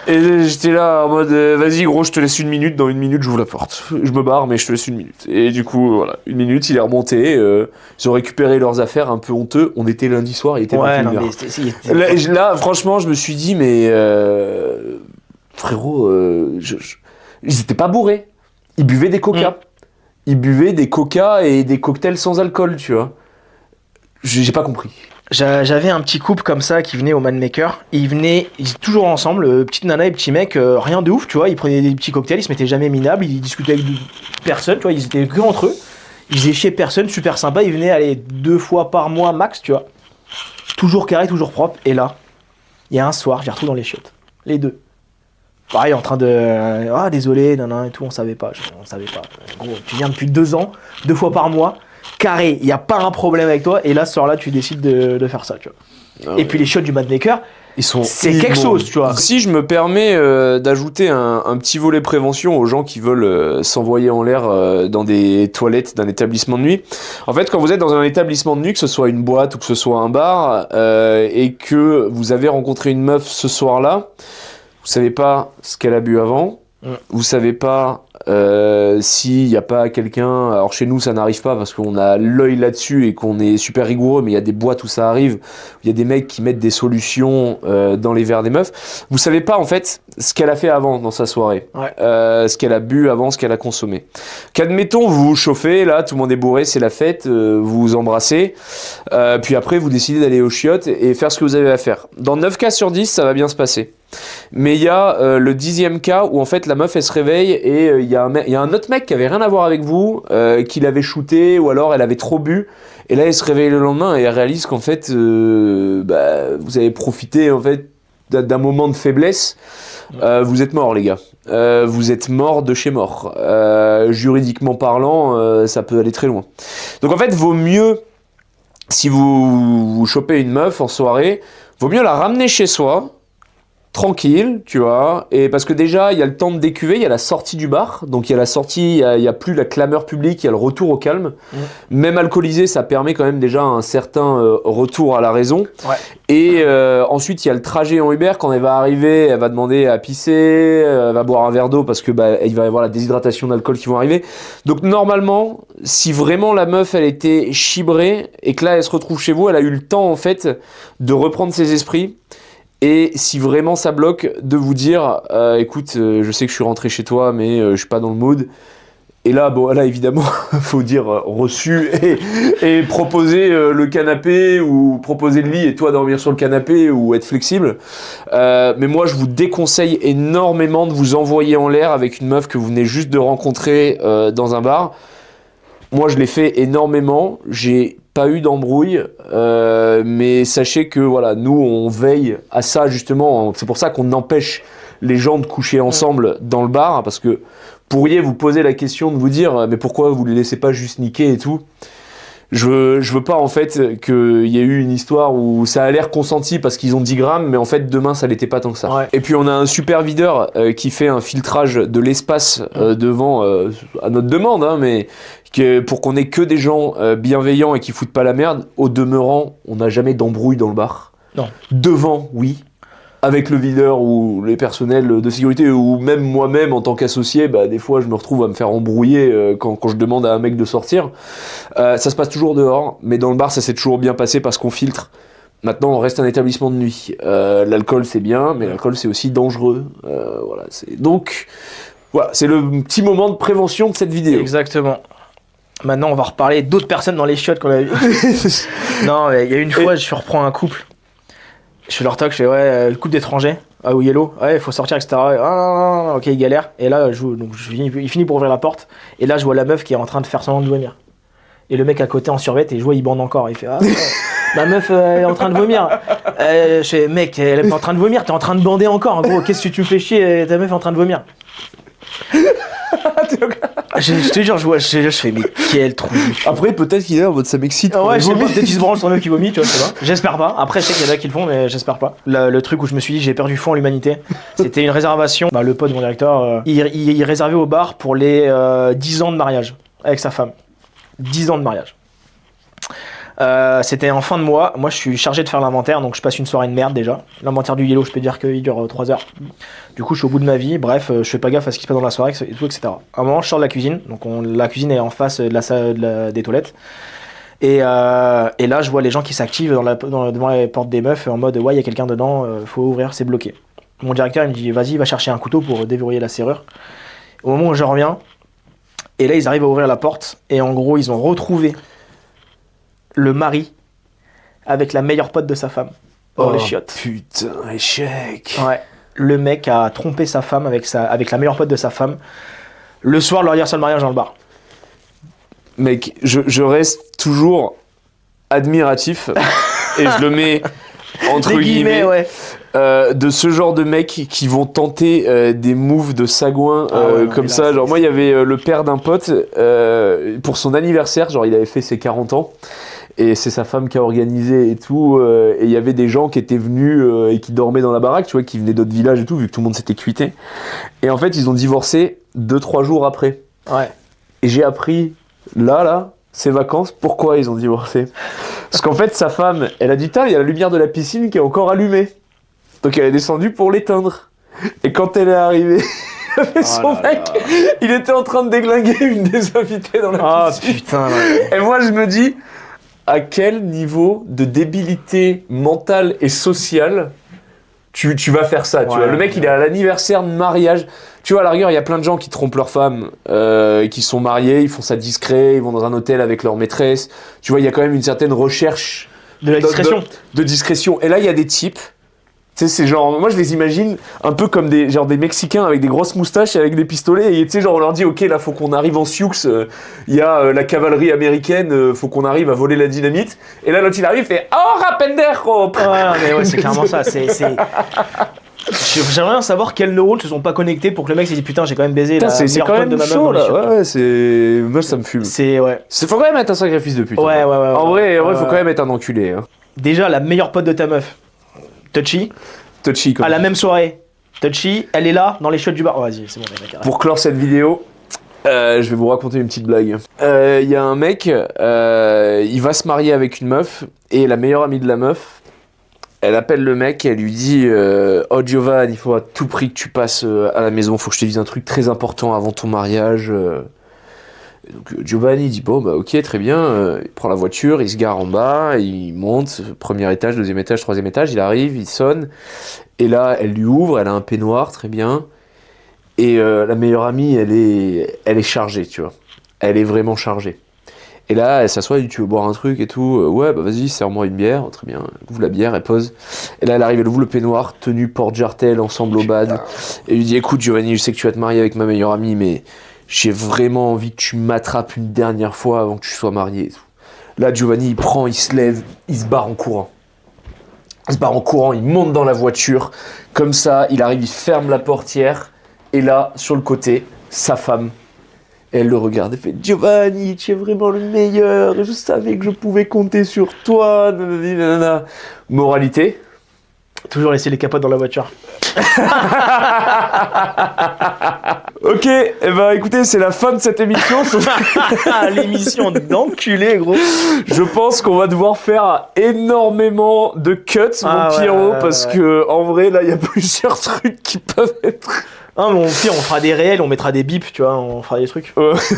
Et j'étais là en mode vas-y gros, je te laisse une minute, dans une minute j'ouvre la porte. Je me barre mais je te laisse une minute. Et du coup voilà, une minute, il est remonté, ils ont récupéré leurs affaires un peu honteux. On était lundi soir, il était 21h. Là franchement je me suis dit mais frérot, ils étaient pas bourrés. Ils buvaient des coca. Ils buvaient des coca et des cocktails sans alcool, tu vois. J'ai pas compris. J'avais un petit couple comme ça qui venait au Manmaker. Ils étaient toujours ensemble, petite nana et petit mec, rien de ouf, tu vois. Ils prenaient des petits cocktails, ils se mettaient jamais minables, ils discutaient avec personne, tu vois. Ils étaient que entre eux. Ils faisaient chier personne, super sympa. Ils venaient aller 2 fois par mois max, tu vois. Toujours carré, toujours propre. Et là, il y a un soir, je les retrouve dans les chiottes. Les deux. Pareil, en train de... Ah, désolé, et tout, on savait pas. On savait pas. Gros, tu viens depuis 2 ans, 2 fois par mois. Carré, il n'y a pas un problème avec toi, et là, ce soir-là, tu décides de faire ça, tu vois. Et puis les shots du Manmaker, c'est quelque chose, tu vois. Si je me permets d'ajouter un petit volet prévention aux gens qui veulent s'envoyer en l'air dans des toilettes d'un établissement de nuit. En fait, quand vous êtes dans un établissement de nuit, que ce soit une boîte ou que ce soit un bar, et que vous avez rencontré une meuf ce soir-là, vous savez pas ce qu'elle a bu avant, vous savez pas s'il n'y a pas quelqu'un, alors chez nous ça n'arrive pas parce qu'on a l'œil là-dessus et qu'on est super rigoureux, mais il y a des boîtes où ça arrive, il y a des mecs qui mettent des solutions dans les verres des meufs, vous savez pas en fait ce qu'elle a fait avant dans sa soirée, ce qu'elle a bu avant, ce qu'elle a consommé. Qu'admettons vous vous chauffez, là tout le monde est bourré, c'est la fête, vous vous embrassez, puis après vous décidez d'aller aux chiottes et faire ce que vous avez à faire. Dans 9 cas sur 10 ça va bien se passer. Mais il y a le 10e cas où en fait la meuf elle se réveille et il y a un autre mec qui avait rien à voir avec vous, qui l'avait shooté ou alors elle avait trop bu et là elle se réveille le lendemain et elle réalise qu'en fait vous avez profité en fait d'un moment de faiblesse. Vous êtes morts les gars, vous êtes morts de chez mort. Juridiquement parlant, ça peut aller très loin. Donc en fait vaut mieux, si vous chopez une meuf en soirée, vaut mieux la ramener chez soi tranquille, tu vois, et parce que déjà il y a le temps de décuver, il y a la sortie du bar, donc il y a la sortie, il y a plus la clameur publique, il y a le retour au calme. Même alcoolisé, ça permet quand même déjà un certain retour à la raison. Et ensuite il y a le trajet en Uber. Quand elle va arriver, elle va demander à pisser, elle va boire un verre d'eau parce que il va y avoir la déshydratation d'alcool qui vont arriver. Donc normalement, si vraiment la meuf elle était chibrée et que là elle se retrouve chez vous, elle a eu le temps en fait de reprendre ses esprits. Et si vraiment ça bloque, de vous dire écoute, je sais que je suis rentré chez toi, mais je suis pas dans le mood. Et là, bon, là évidemment, faut dire reçu et proposer le canapé ou proposer le lit et toi dormir sur le canapé ou être flexible. Mais moi, je vous déconseille énormément de vous envoyer en l'air avec une meuf que vous venez juste de rencontrer dans un bar. Moi, je l'ai fait énormément. J'ai pas eu d'embrouille, mais sachez que voilà, nous on veille à ça justement. C'est pour ça qu'on empêche les gens de coucher ensemble dans le bar, parce que pourriez vous poser la question de vous dire mais pourquoi vous les laissez pas juste niquer et tout. je veux pas en fait qu'il y ait eu une histoire où ça a l'air consenti parce qu'ils ont 10 grammes, mais en fait demain ça l'était pas tant que ça. Ouais. Et puis on a un superviseur qui fait un filtrage de l'espace devant, à notre demande, hein, mais pour qu'on ait que des gens bienveillants et qui foutent pas la merde. Au demeurant, on n'a jamais d'embrouille dans le bar. Non. Devant, oui. Avec le videur ou les personnels de sécurité, ou même moi-même en tant qu'associé, bah, des fois je me retrouve à me faire embrouiller quand je demande à un mec de sortir. Ça se passe toujours dehors, mais dans le bar ça s'est toujours bien passé parce qu'on filtre. Maintenant on reste un établissement de nuit. L'alcool c'est bien, mais l'alcool c'est aussi dangereux. Voilà, donc voilà, c'est le petit moment de prévention de cette vidéo. Exactement. Maintenant on va reparler d'autres personnes dans les chiottes qu'on a vues. Non, il y a une fois je surprends un couple. Je fais leur talk, je fais couple d'étrangers, au Yellow, il faut sortir, etc. Ah, non, ok, il galère. Et là, il finit pour ouvrir la porte. Et là, je vois la meuf qui est en train de faire semblant de vomir. Et le mec à côté en survêt, et je vois, il bande encore. Il fait ma meuf, elle est en train de vomir. Je fais, mec, elle est pas en train de vomir, t'es en train de bander encore. En gros, qu'est-ce que tu me fais chier, ta meuf est en train de vomir. Je te jure, je fais, mais quel trou. Après, peut-être qu'il est en mode ça m'excite. Ouais, je sais pas, peut-être qu'il se branle sur un meuf qui vomit, tu vois, je sais pas. J'espère pas. Après, je sais qu'il y en a qui le font, mais j'espère pas. Le truc où je me suis dit, j'ai perdu foi en l'humanité, c'était une réservation. Le pote de mon directeur, il réservait au bar pour les 10 ans de mariage avec sa femme. 10 ans de mariage. C'était en fin de mois. Moi, je suis chargé de faire l'inventaire, donc je passe une soirée de merde déjà. L'inventaire du Yellow, je peux dire qu'il dure 3 heures. Du coup, je suis au bout de ma vie. Bref, je fais pas gaffe à ce qui se passe dans la soirée, et tout, etc. À un moment, je sors de la cuisine. Donc, la cuisine est en face de la salle des toilettes. Et là, je vois les gens qui s'activent devant les portes des meufs en mode ouais, il y a quelqu'un dedans, faut ouvrir, c'est bloqué. Mon directeur, il me dit vas-y, va chercher un couteau pour déverrouiller la serrure. Au moment où je reviens, et là, ils arrivent à ouvrir la porte. Et en gros, ils ont retrouvé le mari avec la meilleure pote de sa femme dans les chiottes. Putain, échec. Ouais. Le mec a trompé sa femme avec la meilleure pote de sa femme le soir de leur anniversaire de mariage dans le bar. Mec, je reste toujours admiratif et je le mets entre guillemets ouais. De ce genre de mecs qui vont tenter des moves de sagouin comme ça. Genre moi il y avait le père d'un pote pour son anniversaire, genre il avait fait ses 40 ans. Et c'est sa femme qui a organisé et tout. Et il y avait des gens qui étaient venus et qui dormaient dans la baraque, tu vois, qui venaient d'autres villages et tout, vu que tout le monde s'était cuité. Et en fait, ils ont divorcé 2-3 jours après. Ouais. Et j'ai appris, là, ces vacances, pourquoi ils ont divorcé. Parce qu'en fait, sa femme, elle a dit, il y a la lumière de la piscine qui est encore allumée. Donc elle est descendue pour l'éteindre. Et quand elle est arrivée... avec son mec, il était en train de déglinguer une des invitées dans la piscine. Ah putain. Ouais. Et moi, je me dis... à quel niveau de débilité mentale et sociale tu vas faire ça, tu vois. Le mec, il est à l'anniversaire de mariage. Tu vois, à la rigueur, il y a plein de gens qui trompent leur femme, qui sont mariés, ils font ça discret, ils vont dans un hôtel avec leur maîtresse. Tu vois, il y a quand même une certaine recherche de la discrétion. De discrétion. Et là, il y a des types. Tu sais, c'est genre, moi je les imagine un peu comme des Mexicains avec des grosses moustaches et avec des pistolets. Et tu sais, genre, on leur dit, ok, là, faut qu'on arrive en Sioux, il y a la cavalerie américaine, faut qu'on arrive à voler la dynamite. Et là, l'autre, il arrive, il fait, oh, rapendejo! Ouais, mais ouais, c'est clairement ça. J'aimerais bien savoir quels neurones se sont pas connectés pour que le mec s'est dit, putain, j'ai quand même baisé la meilleure pote de ma meuf. Ouais, c'est. Moi, ça me fume. Faut quand même être un sacrifice de pute. Ouais. En vrai, faut quand même être un enculé. Hein. Déjà, la meilleure pote de ta meuf. Touchy, comme à la même soirée. Touchy, elle est là, dans les chiottes du bar. Oh, vas-y, c'est bon, mec. Pour clore cette vidéo, je vais vous raconter une petite blague. Il y a un mec, il va se marier avec une meuf, et la meilleure amie de la meuf, elle appelle le mec et elle lui dit oh Giovanni, il faut à tout prix que tu passes à la maison, faut que je te dise un truc très important avant ton mariage. Et donc Giovanni dit bon bah ok très bien, il prend la voiture, il se gare en bas, il monte, premier étage, deuxième étage, troisième étage, il arrive, il sonne, et là elle lui ouvre, elle a un peignoir, très bien, et la meilleure amie elle est chargée, tu vois, elle est vraiment chargée. Et là elle s'assoit, elle dit tu veux boire un truc et tout, ouais bah vas-y serre-moi une bière, très bien, elle ouvre la bière, elle pose, et là elle arrive, elle ouvre le peignoir, tenue porte-jartel, ensemble au bad, et lui dit écoute Giovanni, je sais que tu vas te marier avec ma meilleure amie, mais j'ai vraiment envie que tu m'attrapes une dernière fois avant que tu sois marié. Là, Giovanni, il prend, il se lève, il se barre en courant. Il monte dans la voiture. Comme ça, il arrive, il ferme la portière. Et là, sur le côté, sa femme. Et elle le regarde et fait « Giovanni, tu es vraiment le meilleur, je savais que je pouvais compter sur toi. » Nanana. Moralité. Toujours laisser les capotes dans la voiture. Ok, eh ben écoutez, c'est la fin de cette émission. L'émission d'enculé, gros. Je pense qu'on va devoir faire énormément de cuts, mon Pierrot, parce que en vrai, là, il y a plusieurs trucs qui peuvent être... Ah, mais au pire, on fera des réels, on mettra des bips, tu vois, on fera des trucs.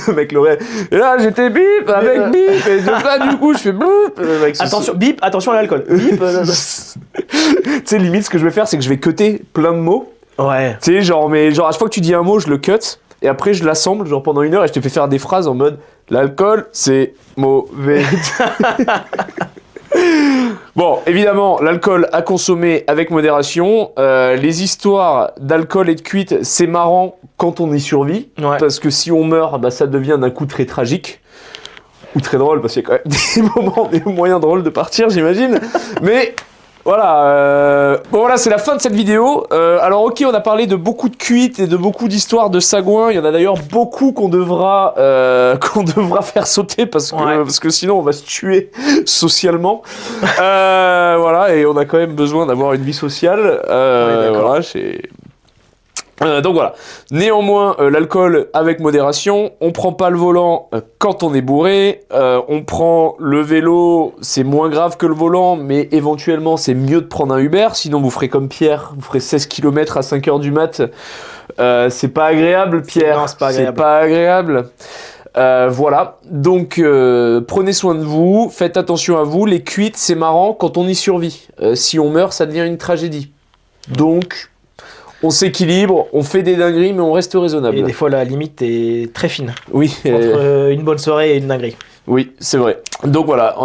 Avec le réel. Et là, j'étais bip, avec bip, et là, du coup, je fais bip. Attention, bip, attention à l'alcool. Bip. Tu sais, limite, ce que je vais faire, c'est que je vais cutter plein de mots. Ouais. Tu sais, genre, à chaque fois que tu dis un mot, je le cut, et après, je l'assemble, genre, pendant 1 heure, et je te fais faire des phrases en mode l'alcool, c'est mauvais. Bon, évidemment, l'alcool à consommer avec modération. Les histoires d'alcool et de cuite, c'est marrant quand on y survit. Ouais. Parce que si on meurt, bah, ça devient d'un coup très tragique. Ou très drôle, parce qu'il y a quand même des moments, des moyens drôles de partir, j'imagine. Mais... voilà, bon voilà, c'est la fin de cette vidéo. Alors ok, on a parlé de beaucoup de cuites et de beaucoup d'histoires de sagouins. Il y en a d'ailleurs beaucoup qu'on devra faire sauter parce que sinon on va se tuer socialement. Voilà, et on a quand même besoin d'avoir une vie sociale. Voilà, donc voilà. Néanmoins, l'alcool avec modération. On prend pas le volant quand on est bourré. On prend le vélo, c'est moins grave que le volant, mais éventuellement c'est mieux de prendre un Uber. Sinon vous ferez comme Pierre, vous ferez 16 km à 5h du mat. C'est pas agréable, Pierre. Non, c'est pas agréable. C'est pas agréable. Voilà, donc prenez soin de vous, faites attention à vous. Les cuites, c'est marrant quand on y survit. Si on meurt, ça devient une tragédie. Donc... on s'équilibre, on fait des dingueries, mais on reste raisonnable. Et des fois, la limite est très fine. Oui. Entre une bonne soirée et une dinguerie. Oui, c'est vrai. Donc voilà,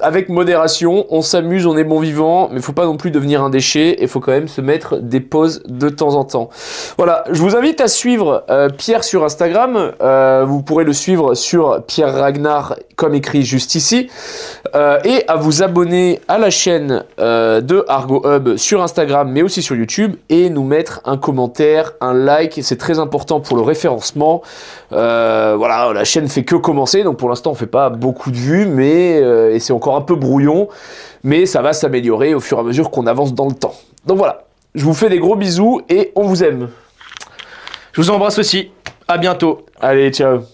avec modération, on s'amuse, on est bon vivant, mais faut pas non plus devenir un déchet, et faut quand même se mettre des pauses de temps en temps. Voilà, je vous invite à suivre Pierre sur Instagram. Vous pourrez le suivre sur Pierre Ragnar, comme écrit juste ici, et à vous abonner à la chaîne de Argo Hub sur Instagram, mais aussi sur YouTube, et nous mettre un commentaire, un like, c'est très important pour le référencement. Voilà, la chaîne fait que commencer, donc pour l'instant on fait pas beaucoup de vues, mais et c'est encore un peu brouillon, mais ça va s'améliorer au fur et à mesure qu'on avance dans le temps. Donc voilà, je vous fais des gros bisous et on vous aime. Je vous embrasse aussi, à bientôt. Allez, ciao.